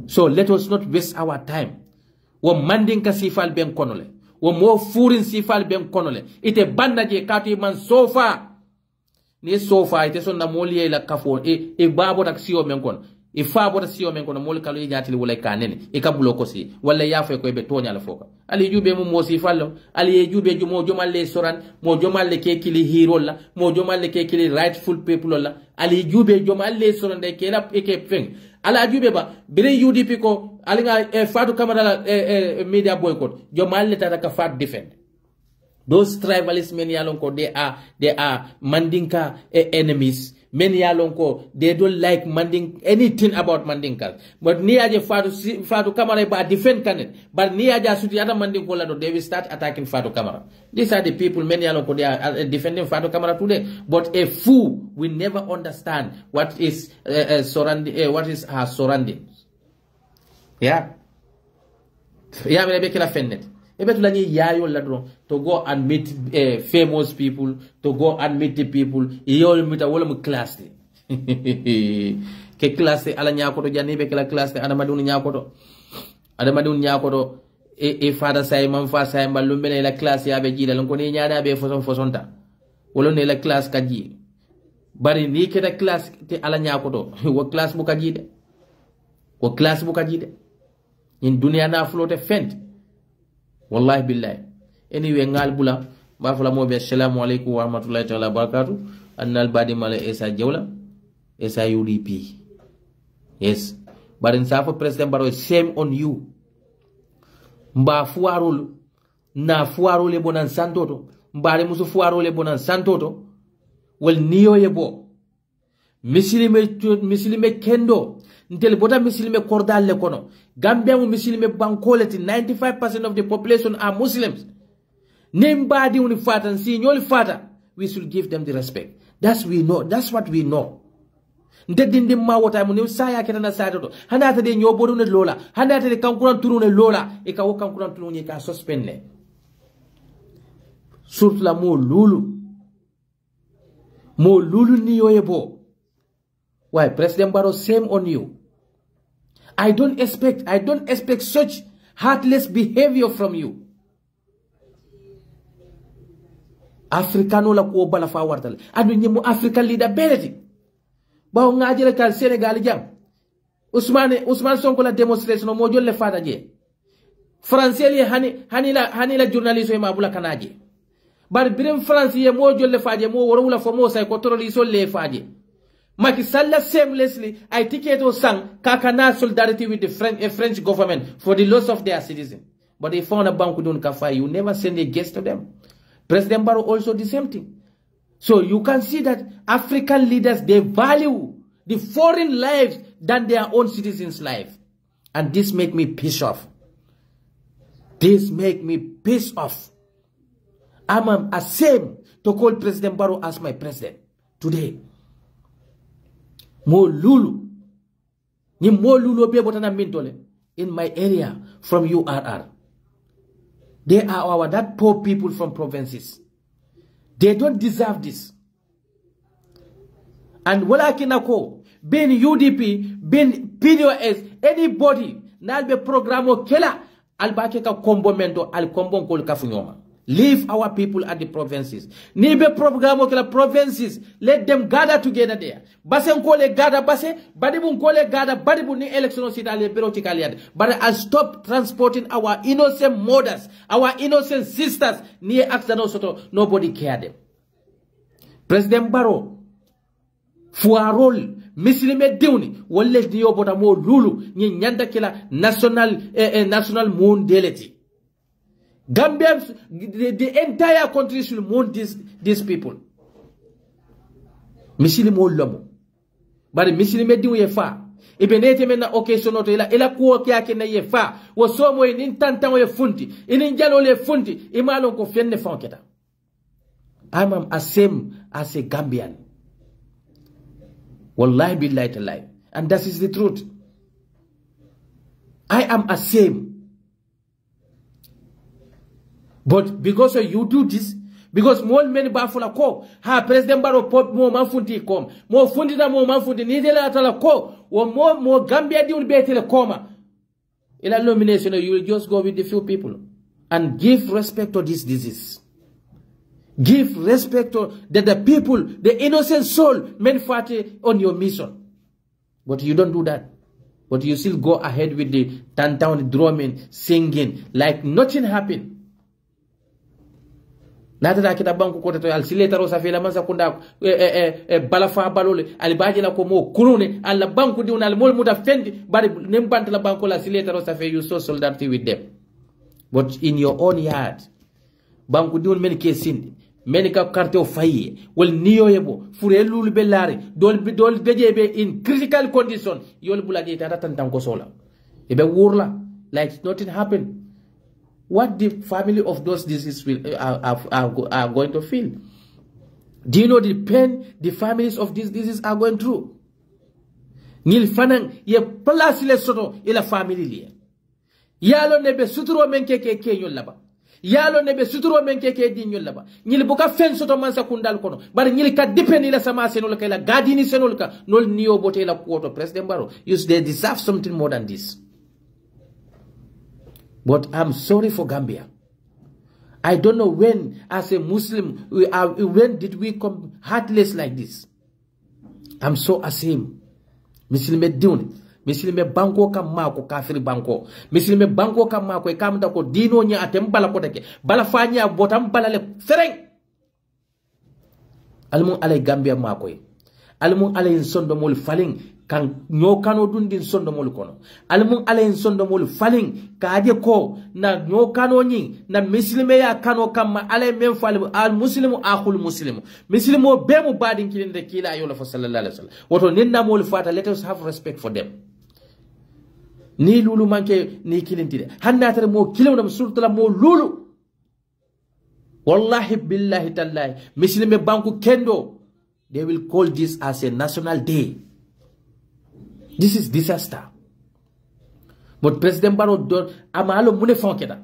So let us not waste our time wo mandin ka si fal ben kono le wo mo furin sifal ben konole ite banda je katu man sofa ni sofa ite sonna moliye la kafo e babo tak siyo men kon e fa bota siyo men kon mol kalu nyatili wala kanene e kabulo ko si wala yafa ko be tonya la foka ali jube mo sifallo ali jube mo jomalle soran mo jomalle ke kili hero la mo jomalle ke kili rightful people la ali jube jomalle soran de ke la e ke fen ala jube ba bire UDP ko alinga Fatou Camara la media boycott jomalle tata ka fat defend those tribalist men yalon ko they are Mandinka enemies men yalon ko they don't like anything about Mandinka but ni aje Fatou Camara ba defend kanet but ni aje suti ata Mandinko la do they will start attacking Fatou Camara. These are the people men yalon ko they are defending Fatou Camara today, but a fool will never understand what is her surroundings. Yeah me be kila fennet to go and meet famous people, to go and meet the people. You meet a whole class. Ke class ala nyakoto jani be kila class adamadun nyakoto e fada say man fa say malumbe la class ya be jida lon ko ni nyaada be fosonta wolo ne la class kaji bari ni keta class te ala nyakoto wo class bu kaji de in dunia na flote fent wallahi billahi anyway ngal bula ma fala mo be assalamu alaykum wa rahmatullahi ta'ala barakatuh annal badi mala Essa Jawla Essa UDP yes but in South President Barrow, shame on you mba fuarul na fuarule bonan santoto mbare musu fuarule bonan santoto wal niyo yebo misilime kendo ntel bota misilime kordal le kono Gambia mu misilime bankoleti 95% of the population are Muslims. Nembadi uni fata nsi nyoli fata, we should give them the respect. That's what we know. Ndedinde ma wota mu ne saya ketana sato hanata de nyobodu ne lola hanata de kankuran turu ne lola e ka wo kankuran turu ne ka suspend ne surtout la mo lulu ni yoyebo. Why President Barrow, shame on you. I don't expect such heartless behavior from you. Africano la ko bala fa wartal adu ñemu African leader beneti bawo ngajele kan Senegal jam Ousmane Sonko la demonstration mo jolle fata je français li hani la journaliste ma bula kanaje bar birim français mo jolle faje mo worula fo mo say ko toroli so le faje Macky Sall shamelessly I ticket o sang kakana solidarity with the French government for the loss of their citizens, but they found a bank don't kafa. You never send a guest to them. President Barrow also the same thing. So you can see that African leaders, they value the foreign lives than their own citizens' life. And this make me pissed off. I'm ashamed to call President Barrow as my president today. Mo lulu be botana mintole in my area from URR. They are that poor people from provinces. They don't deserve this. And wala kinako, being UDP, being PDOS, anybody, nalbe programo kela, albake ka kombo mento, al kombo nkol kafunyoma. Leave our people at the provinces. Nibe programo kela provinces, let them gather together there. Base nkole gather base, badibu nkole gather, badibu ni election sita le biro tikaliad. But I'll stop transporting our innocent mothers, our innocent sisters, near accident soto, nobody cared them. President Barrow, fuarol, mislime diuni, wale diyo bota mo lulu, ni nyanda kila national mondiality. Gambia, the entire country should mourn these people. Misili mo lomo. Bari misili me diwe fa. Ibenete mena occasion oto ila kuo kyake na ye fa. Wosomo in tanta we funti. In njalo le funti. Imalo ko fienne fanketa. I'm ashamed as a Gambian. Wallahi billahi talai. And that is the truth. I am ashamed. But because you do this, because more many bafula ko, ha President Barrow pop mo manfunti kom, mo fundi da mo manfunti ni de la tala ko, or more Gambia di un betele koma. In a nomination, you will just go with the few people. and give respect to this disease. Give respect to the people, the innocent soul, men fighting on your mission. But you don't do that. But you still go ahead with the downtown drumming, singing, like nothing happened. Nata kita banku kota to al sileta rosa fela mansa kunda balafa balole al bajela ko mo kurune al banku di unal mol muda fendi bari nembant la banku la sileta rosa fe you so solidarity with them. But in your own yard, banku di un men ke sindi men ka carte o fayi wal niyo yebo fure lulu belare dol bejebe in critical condition yol bulage tata tan ko sola ebe wurla like nothing happened. What the family of those diseases are going to feel? Do you know the pain the families of these diseases are going through? Nil fanang ye place le soto ila family liye. Yalo nebe suturo menke ke nyol laba. Yalo nebe suturo menke ke di nyol laba. Nil buka fen soto mansa kundal kono. Bari nil ka depend ila sama senol ka ila gadini senol ka nol niyo bote ila kuoto President Barrow. They deserve something more than this. But I'm sorry for Gambia. I don't know when, as a Muslim, when did we come heartless like this? I'm so ashamed. Misilime dun, misilime banko kamako kafiri banko, misilime banko kamako kamda ko dino nya atem bala ko take, bala fanya botam bala le fereng. Almun alay Gambia makoy, almun alay sondo mol faling. Kan nyokano dundin sondo mol kono almun alen sondo mol falling kaje ko na nyokano nyi na muslime ya kano kamma ale men falim al muslimu akhul muslimu muslimo be mu badin kilinde kila ayola fa sallallahu alaihi wasallam woto ninna mol fata, let us have respect for them. Ni lulu manke ni kilintide hanna tare mo kilawna surtala mo lulu wallahi billahi tallahi muslime banku kendo, they will call this as a national day. This is disaster. But President Barrow don't amalo mune fonkeda.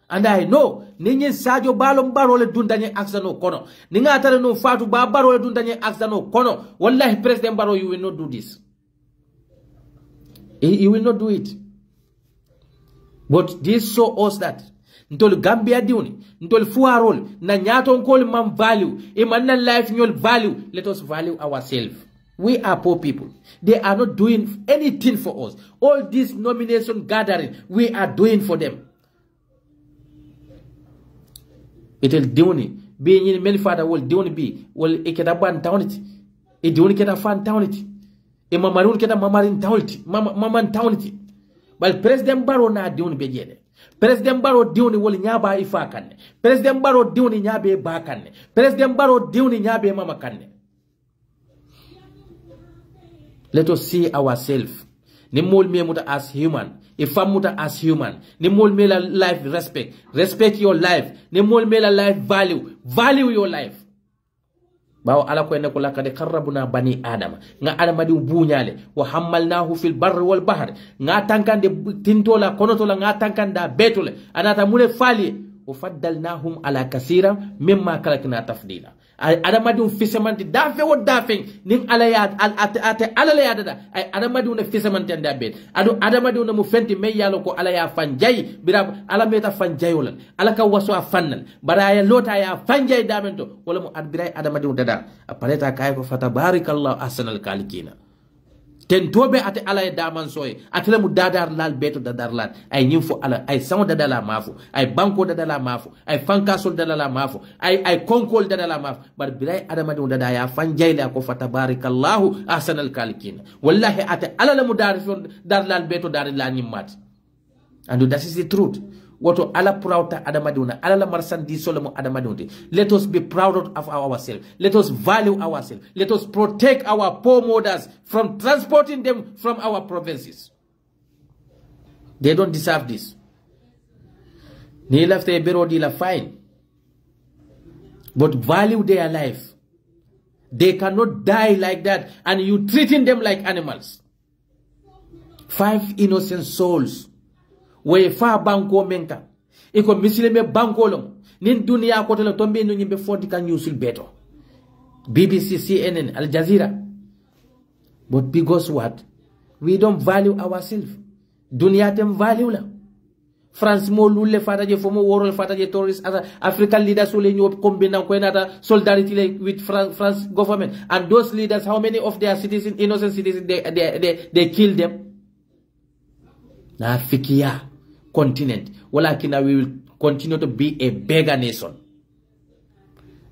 And I know ninyi Sadio Balom Barrow le dundanye aksano kono. Ninga atare no Fatu ba Barrow le dundanye aksano kono. Wallahi President Barrow, you will not do this. He will not do it. But this show us that ntol Gambia diuni, ntol fuarol na nyato nkol mam value, imanna life nyol value. Let us value ourselves. We are poor people. They are not doing anything for us. All this nomination gathering, we are doing for them. It'll duni. Being in many father will duni be. Will iketaban townity. It duni keta fan townity. E mamarun keta mamarin townity. Maman townity. But President Barrow na duni bejede. President Barrow duni will nyaba ifakanne. President Barrow duni nyabe bakanne. President Barrow duni nyabe mama kanne. Let us see ourselves. Nimol me muta as human. Ifam muta as human. Nimol me la life respect. Respect your life. Nimol me la life value. Value your life. Bawo ala ko ne ko lakade qarrabuna bani adama. Nga adama di buñale wa hamalnahu fil barri wal bahr. Nga tankande tintola konotola nga tankanda betole. Anata mune fali wa faddalnahum ala kaseera mimma kalakna tafdila. Adamadu fisamanti dafe wo dafe nim alayat ate alaya dada ay adamadu na fisamanti anda bet adu adamadu na mu fenti me yalo ko alaya fanjay birab alameta fanjayolan alaka waso afannal baraya lota ya fanjay damento wala mu adbiray adamadu dada apareta kay ko fatabarakallahu ahsanal kalikina ten tobe ate alaya daman soye atele mu dadar lal beto dadar lal ay nyimfo ala ay sawo dadala mafu ay banko dadala mafu ay fankasol dadala mafu ay konkol dadala mafu bar biray adamadu dada ya fanjayla ko fatabarakallahu ahsanal kalikina wallahi ate alala mu dar lal beto dar lal nyimmat. And that is the truth. Woto ala prouta adamaduna ala la marsandi solomo adamadunde. Let us be proud of ourselves. Let us value ourselves. Let us protect our poor mothers from transporting them from our provinces. They don't deserve this. Ni lafte bero di la fine. But value their life. They cannot die like that and you treating them like animals. 5 innocent souls. We fa banko menka iko misileme banko long nin dunia ko tele tombe no nyimbe foti kan yusul beto BBC, CNN, Al Jazeera. But because what? We don't value ourselves. Dunia tem value la. France mo lulle fataje fomo worol fataje terrorist African leaders will in combine ko nata solidarity with France government, and those leaders, how many of their citizens, innocent citizens, they kill them? Na fikia continent. Walakina we will continue to be a beggar nation.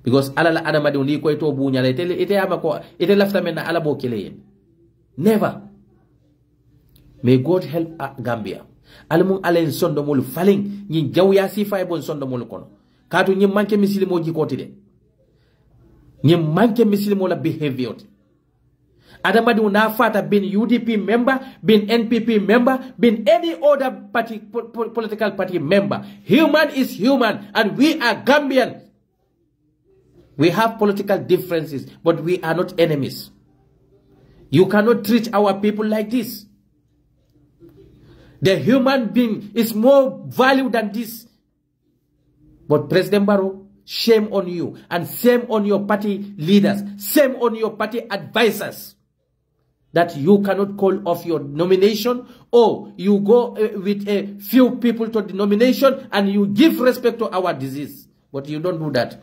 Because alala adamadi undi ko ito bunya le ite abako ite lafta men na alabo kele. Never. May God help Gambia. Almun alen sondo mulu faling ni jawya si fay bon sondo mulu kono. Katu ni manke misilimo jikoti de. Ni manke misilimo la behavior. Adamadi una fata bin UDP member, bin NPP member, bin any other party political party member. Human is human, and we are Gambian. We have political differences, but we are not enemies. You cannot treat our people like this. The human being is more valued than this. But President Barrow, shame on you, and shame on your party leaders, shame on your party advisors, that you cannot call off your nomination, or you go with a few people to the nomination and you give respect to our disease. But you don't do that.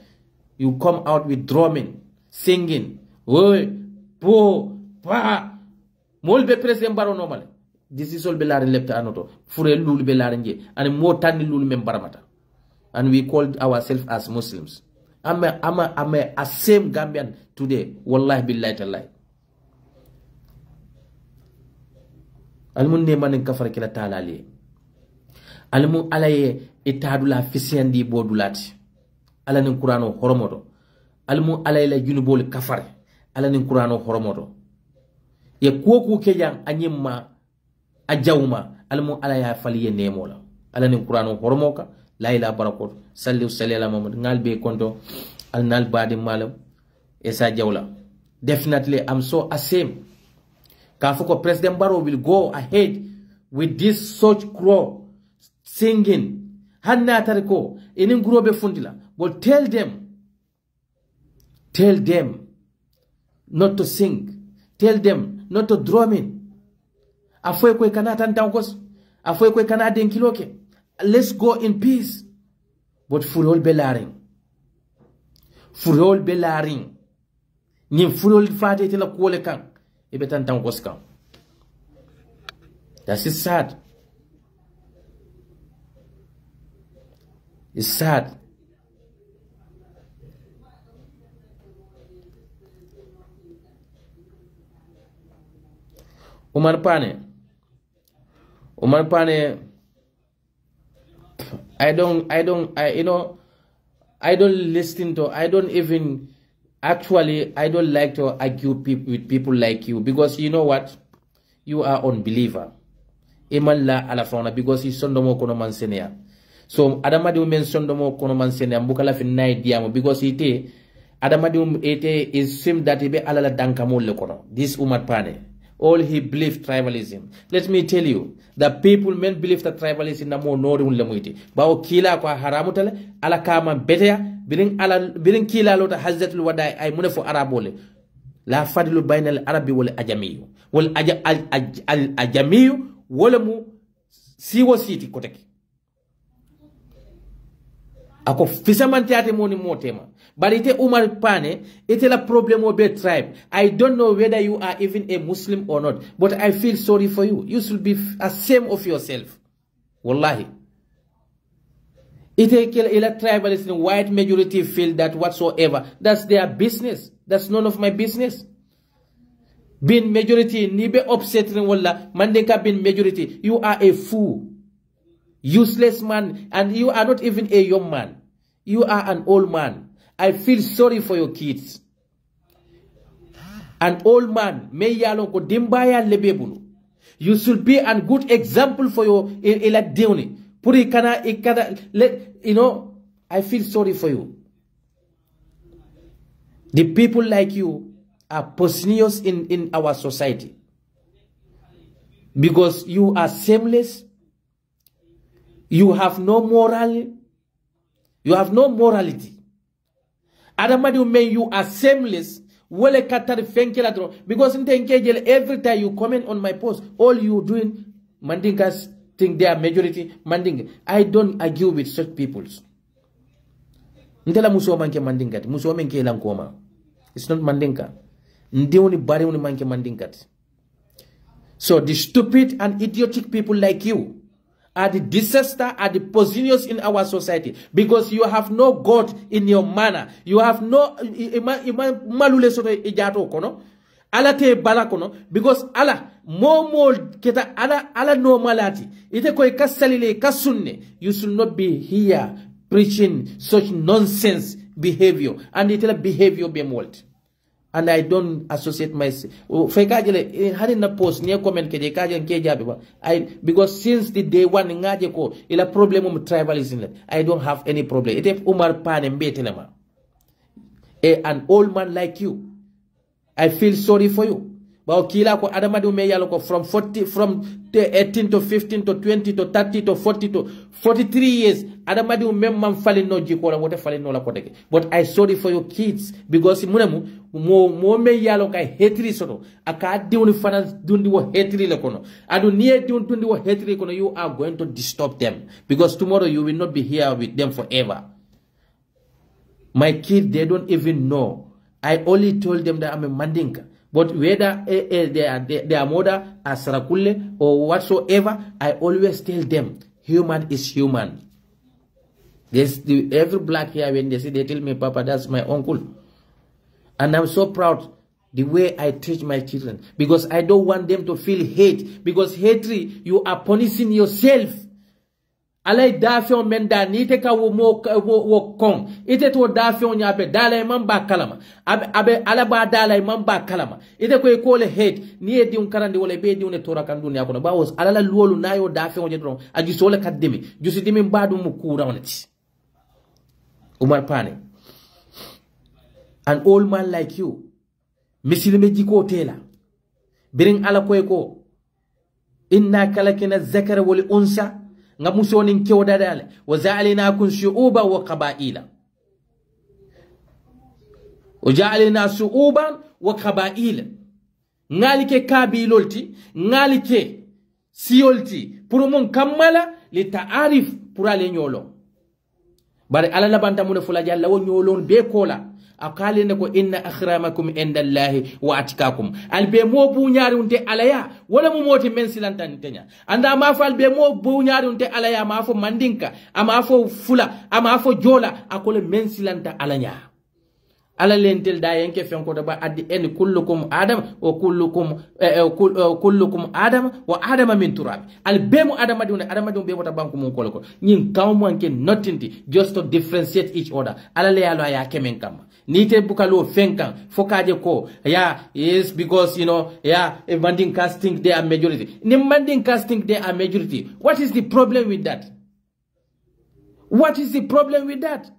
You come out with drumming, singing, oi, po, pa. Molbe President Barrow normally. This is all belare lepta anoto. Fure lulu belare nje. And more tani lulu membaramata. And we called ourselves as Muslims. I'm a same Gambian today. Wallahi billahi tallahi. Almun ne manin kafar kila talali. Almun alaye itadula fisiendi bodulati. Alanin Qur'ano horomodo. Almun alaye la junubol kafar. Alanin Qur'ano horomodo. Ye kuoku kejang anyimma ajawma. Almun alaya faliye nemola. Alanin Qur'ano horomoka. Laila barakot. Sallu ala Muhammad. Ngalbe konto. Alnal badi malam. Essa Jawla. Definitely I'm so ashamed. Kafuko President Barrow will go ahead with this such crow singing. Hanna tariko inin grobe fundila. But tell them not to sing. Tell them not to drum in. Afoy kwe kana tantangos. Afoy kwe kana denkiloke. Let's go in peace. But furol belaring. Furol belaring. Nim furol fate tela kuole kang. That is sad. It's sad. Umar Pane, I don't listen to, actually, I don't like to argue with people like you, because you know what? You are unbeliever. Imalla alafona, because he's sondomo kono mansenea. So Adamadi men sondomo kono mansenea mbukala fi night diamo, because ite Adamadi ite is seem that ibe alala dankamo le kono. This Umar Pane, all he believed tribalism. Let me tell you, the people men believe that tribalism na mo nori unle muiti. Bao kila kwa haramutale ala kama betea. Birin kila lota hazzatul wada ay munefo arabole la fadlu bayna al arabi wal ajami wal ajami wala mu siwo siti koteki ako fisamanti ate moni motema but ite Umar Pane ite la problem of a tribe. I don't know whether you are even a Muslim or not, but I feel sorry for you. You should be ashamed of yourself. Wallahi. It a tribalist in white majority feel that whatsoever. That's their business. That's none of my business. Being majority, nibe upset wala mandeka being majority. You are a fool, useless man, and you are not even a young man. You are an old man. I feel sorry for your kids. An old man, me yalo ko dimbaya lebebulu. You should be a good example for your eladuni. You know, I feel sorry for you. The people like you are poisonous in our society. Because you are shameless. You have no moral. You have no morality. Adamadi men you are shameless. Because every time you comment on my post, all you doing, Mandinkas think they are majority Mandinka. I don't argue with such peoples. Ntela muso manke Mandinka, muso manke lankoma. It's not Mandinka. Ndiuni bari uni manke Mandinka. So the stupid and idiotic people like you are the disaster, are the poisonous in our society, because you have no God in your manner. You have no malule soto ijato kono. Ala te balakono, because ala mo keta ala normality. Ite ko kasalile kasunne. You should not be here preaching such nonsense behavior, and itela behavior be mold. And I don't associate myself. Fekajele had in a post near comment because since the day one ngaje ko ila problem of tribalism, I don't have any problem. It Umar Pan and Betelema. An old man like you, I feel sorry for you. But kila ko adamadu me yalo from 18 to 15 to 20 to 30 to 40 to 43 years. Adamadu memman falling no jikola wote falling no la koteke. But I sorry for your kids, because munemu mo me yalo kai hetri soto aka diuni fana dundi wo hetri le kono adu nie dundi wo hetri kono. You are going to disturb them, because tomorrow you will not be here with them forever. My kids, they don't even know. I only told them that I'm a Mandinka. But whether their mother are Sarakule or whatsoever, I always tell them, human is human. Every black here, when they say, they tell me, Papa, that's my uncle. And I'm so proud the way I teach my children, because I don't want them to feel hate. Because hatred, you are punishing yourself. Alay dafion menda nite ka wo kong ite to dafion nyabe dalay mamba kalama abe alaba dalay mamba kalama ite ko ekole hate ni e diun karande wala be diun tora kan dunya ko ba was alala luolu nayo dafion jedron aji sole kaddemi jusi dimi mbadu mu kura wonati Umar Pane, an old man like you, misilime jiko tela biring ala ko inna kalakina zakara wal unsa nga musonin kewda dale wa ja'alnakum shu'uban wa qaba'ila wa qaba'ila ngalike kabilolti ngalike siolti pour mon kamala li ta'arif pour ale nyolo bare ala labanta mun fula jalla wo nyolon be kola akali ne ko inna akramakum indallahi wa atikakum albe mo bu nyaari unte alaya wala mo moti men silantan tenya anda ma fal be mo bu nyaari unte alaya ma fo mandinka ama fo fula ama fo jola akole men silanta alanya ala lentel da yenke fenko da ba addi en kullukum adam wa kullukum adam wa adam min turab albe mo adam dum be mota banku mun kolko nyin kawmo anke notinti just to differentiate each other ala le yalo ya kemen kam nite bukalo fenkan fokaje ko yes, because you know if Mandinka casting they are majority. Ni Mandinka casting they are majority. What is the problem with that? What is the problem with that?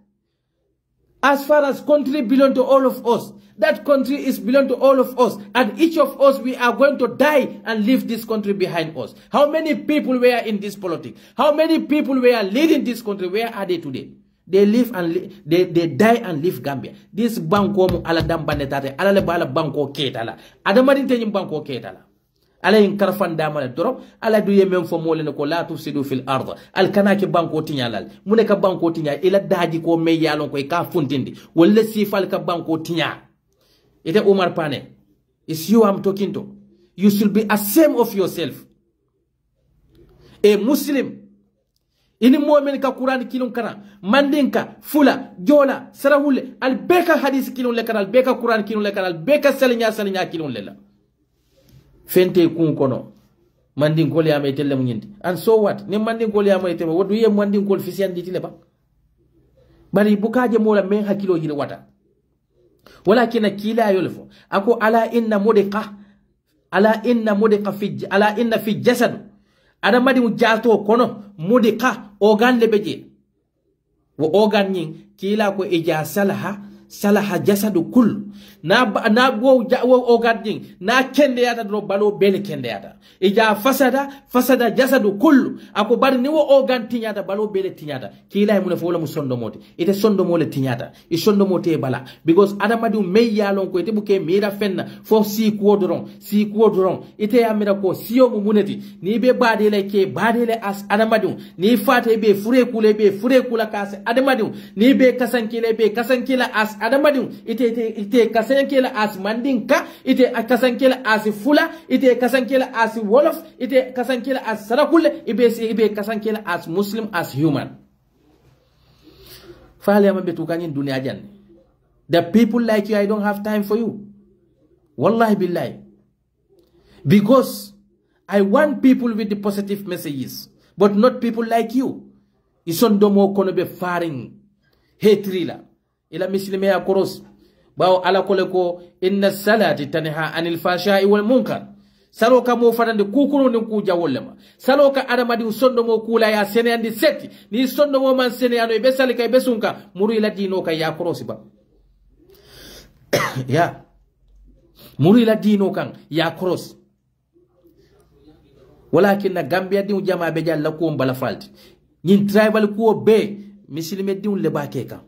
As far as country belong to all of us, that country is belong to all of us, and each of us we are going to die and leave this country behind us. How many people were in this politics? How many people were leading this country? Where are they today? They live and they die and leave Gambia. This banko mu ala dambanetate ala le bala banko ketala. Adamadi tenyim banko ketala. Ala in karfan damale drop ala du yemem fo molene ko la tufsidu fil ard. Al kanaki banko tinyalal. Mune ka banko tinya ila daji ko me yalon ko ka funtindi. Wala sifal ka banko tinya. Ite Umar Pane. It's you I'm talking to. You should be ashamed of yourself. A Muslim. Ini mu'min ka Quran kilun kana Mandinka fula jola sarawule al beka hadith kilun le kana al beka Quran kilun le kana al beka salinya kilun le la fente kun kono Mandinko le amay telle munyindi. And so what? Ni Mandinko le amay telle what do ye Mandinko fisian ditile ba bari bukaje mola men hakilo yiri wata walakin kila yulfu ako ala inna fi jasad adamadi mu jalto kono mudika organ lebeje wo organ nyin kila ko ija salaha salaha jasadu kull na go ogading na kende yata do balo bele kende yata ija fasada jasadu kull ako bar ni wo ogan tinyata balo bele tinyata kila mu ne fo la mu sondo moti ite sondo mole tinyata i sondo mote bala because adamadu me yalon ko ite buke mira fenna fo si kuodron ite ya mira ko siyo mu muneti ni be badele ke badele as adamadu ni fate be fure kula kase adamadu ni be kasankila as adamadu ite kasankila as mandinka ite kasankila as fula ite kasankila as wolof ite kasankila as sarakule ibe kasankila as muslim as human fale ambe tukanyin dunia jan the people like you I don't have time for you wallahi billahi because I want people with the positive messages but not people like you isondomo kono be faring hetrila ila muslime ya koros bawo ala kole ko inna salati tanha anil fashai wal munkar saloka mo fadande kukuru ni ku jawollema saloka adamadi sondomo kula ya sene andi seti ni sondomo man sene ano be salika be sunka muru ila dino ka ya korosi ba ya muru ila dino kan ya koros walakin na gambia di jama be jalla ko mbala falti ñin tribal ko be muslime diun le bakeka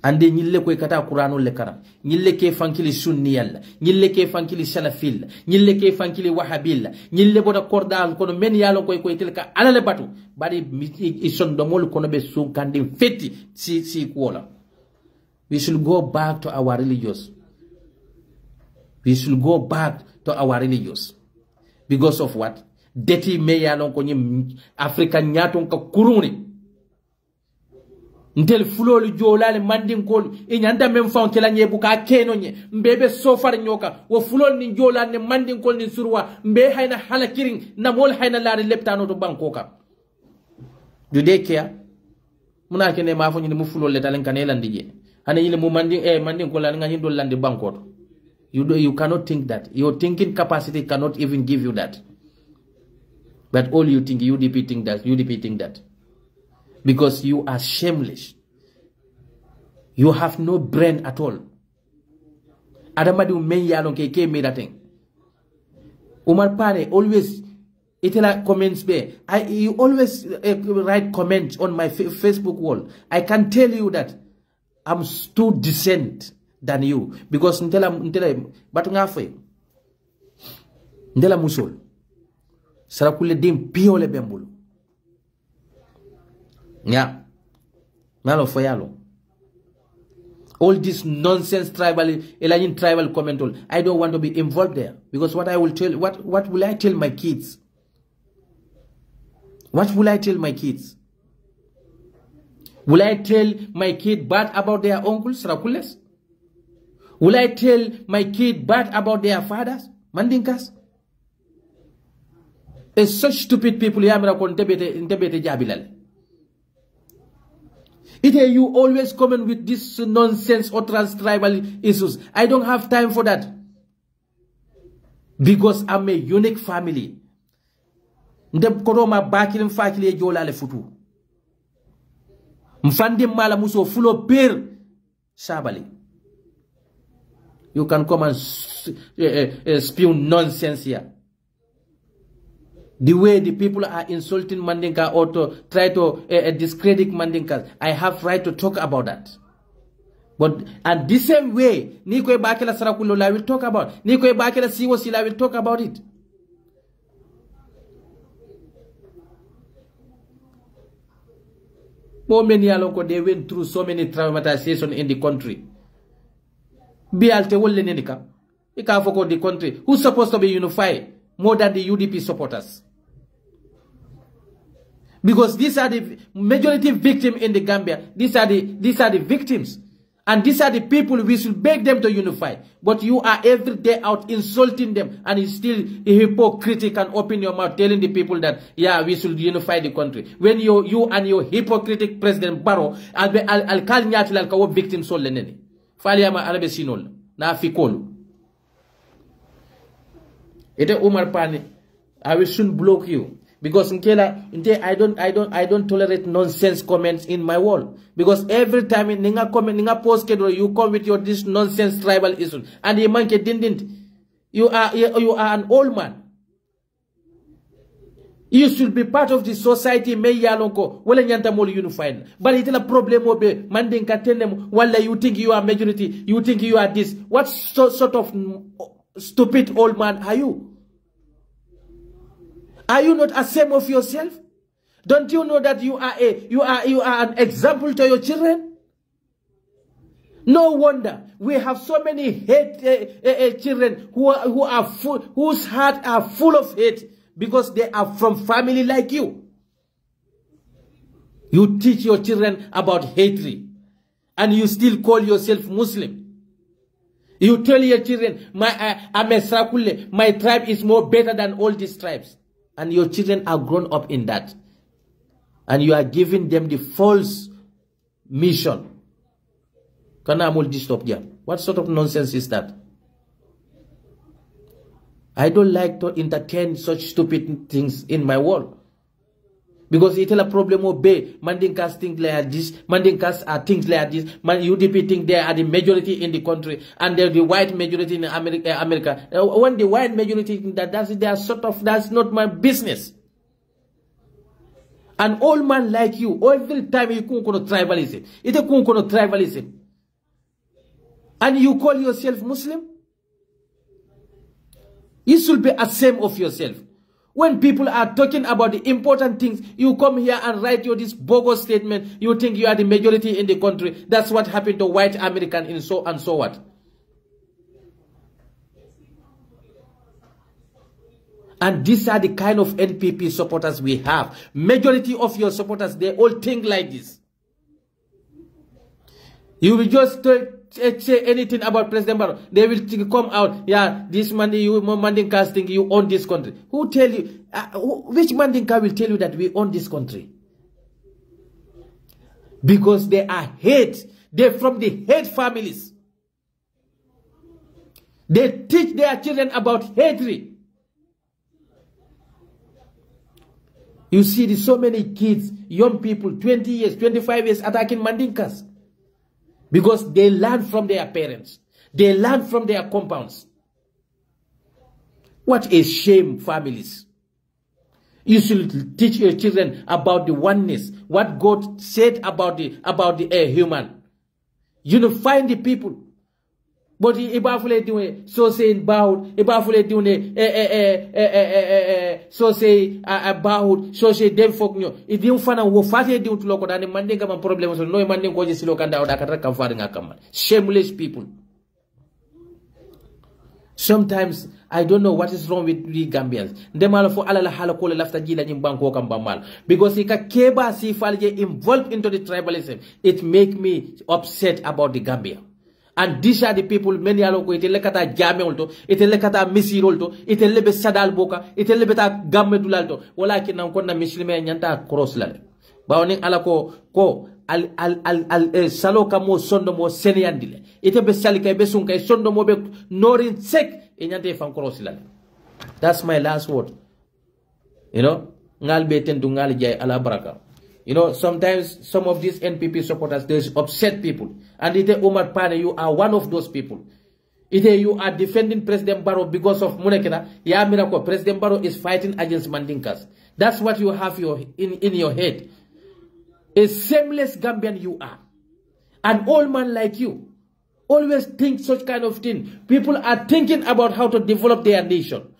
ande ñille koy kata qur'anul le kara ñille ke fankili sunni yalla ñille ke fankili salafil ñille ke fankili wahabil ñille boda kordal kono men yalo koy telka alale batu bari ison do mol kono be sun kandi fetti si kola we should go back to our religious because of what deti me yalon ko ñim africa ñaton ka kuruni ntel fulolu jolale mandin kol e nyanda mem fon kala nyebu ka keno nye mbebe sofar nyoka wo fulol ni jolane mandin kol ni surwa mbe hayna hala kiring na mol hayna laari leptano to bankoka du dekia muna kene ma fo ni mu fulol le talen kanela ndije hana yile mu mandin kol la ngani dol lande bankoto you cannot think that your thinking capacity cannot even give you that but all you think UDP think that because you are shameless. You have no brain at all. Adamadu men yalon ke made that thing. Umar Pane always itela comments be. You always write comments on my Facebook wall. I can tell you that I'm too decent than you because ntela batu ngafe. Ndela musol. Sarakule dim piole bembulu. Yeah. Malo foyalo. All this nonsense tribal comment all. I don't want to be involved there. Because what will I tell my kids? What will I tell my kids? Will I tell my kid bad about their uncles, Rakules? Will I tell my kid bad about their fathers, Mandinkas? It's such stupid people. Jabilal. You always comment with this nonsense or trans-tribal issues. I don't have time for that. Because I'm a unique family. You can come and spew nonsense here. The way the people are insulting Mandinka or to try to discredit Mandinkas, I have right to talk about that. But at the same way, Nikwe Bakela Sarakulola will talk about. Nikwe Bakela Siwosila will talk about it. More many aloko they went through so many traumatization in the country. Bialte wolle nenika. Ika foko the country. Who's supposed to be unified more than the UDP supporters? Because these are the majority victims in the Gambia. These are the victims. And these are the people we should beg them to unify. But you are every day out insulting them and it's still a hypocrite and open your mouth telling the people that, yeah, we should unify the country. When you and your hypocritic President Barrow, al-kal nyati al-kawo victim sol leneni. Fali ama arabe sinol. Na fikolu. Ete Umar Pani, I will soon block you. Because I don't tolerate nonsense comments in my wall. Because every time ninga comment, ninga post you come with your this nonsense tribal issue. And the man didn't. You are an old man. You should be part of the society. Me yalonko wala nyanta mol unified. But it's a problem obe manding katenem. Wala you think you are majority. You think you are this. What sort of stupid old man are you? Are you not ashamed of yourself? Don't you know that you are an example to your children? No wonder we have so many hate children whose hearts are full of hate because they are from family like you. You teach your children about hatred, and you still call yourself Muslim. You tell your children, I'm a Sakule, my tribe is more better than all these tribes. And your children are grown up in that. And you are giving them the false mission. What sort of nonsense is that? I don't like to entertain such stupid things in my world. Because it's a problem of Bay. Mandinkas think like this. Mandinkas are things like this. UDP think they are the majority in the country. And they're the white majority in America. When the white majority think that's not my business. An old man like you, every time you come to tribalism. It's a tribalism. And you call yourself Muslim? You should be ashamed of yourself. When people are talking about the important things, you come here and write this bogus statement. You think you are the majority in the country. That's what happened to white American and so what. And these are the kind of NPP supporters we have. Majority of your supporters, they all think like this. You will just say anything about President Barrow. They will come out, yeah, this Mandinka think you own this country. Who tell you, which Mandinka will tell you that we own this country? Because they are hate. They're from the hate families. They teach their children about hatred. You see there's so many kids, young people, 20 years, 25 years attacking Mandinkas. Because they learn from their parents. They learn from their compounds. What a shame, families. You should teach your children about the oneness. What God said about the human. Unifying the people. But ibafule doing so saying bowed, ibafule doing so say about so say dem folk nyo. If you fana wo fate do to loko dani mandinga man problem so no mandinga ko jesi lokanda o dakatra kamfari ngakaman. Shameless people. Sometimes I don't know what is wrong with the Gambians. Ndemalo fo alala hala ko lafta jila nyimbanko kambamal because ika keba si falje involved into the tribalism. It make me upset about the Gambia. And these are the people many aloko ite lekata jame olto, ite lekata misir olto, ite lebe sadal boka, ite lebe ta gamme dulalto. Wala ki nan konna muslime nyanta cross lale. Bawning alako ko al salo kamo sondo mo senyandile. Ite be salika be sunka sondo mo be norin sek e nyante fan cross lale. That's my last word. You know, ngal be tendu ngal jay ala baraka. You know, sometimes some of these NPP supporters, there's upset people. And ite Omar Pane, you are one of those people. Ite you are defending President Barrow because of Munekena. Ya miracle, President Barrow is fighting against Mandinkas. That's what you have in your head. A shameless Gambian you are. An old man like you. Always think such kind of thing. People are thinking about how to develop their nation.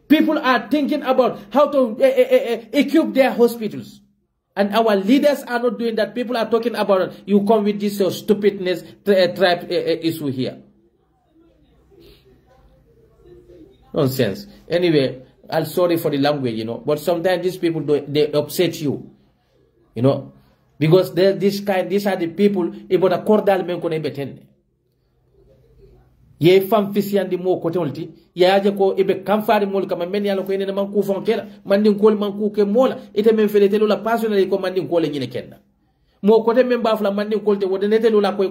People are thinking about how to equip their hospitals. And our leaders are not doing that. People are talking about it. You come with this stupidness tribe issue here. Nonsense. Anyway, I'm sorry for the language, you know. But sometimes these people, they upset you. You know. Because these are the people, about a cordal men kone betenne. Ye fam fisiandi mo kote olti ya ko ibe kamfari mol kama men yalo ko ene man ku fon kela mandin kol man ku ke mola ite men felete lula passionally ko mandin kol nyine kenna mo kote men bafla mandin kol te wodene te lula ko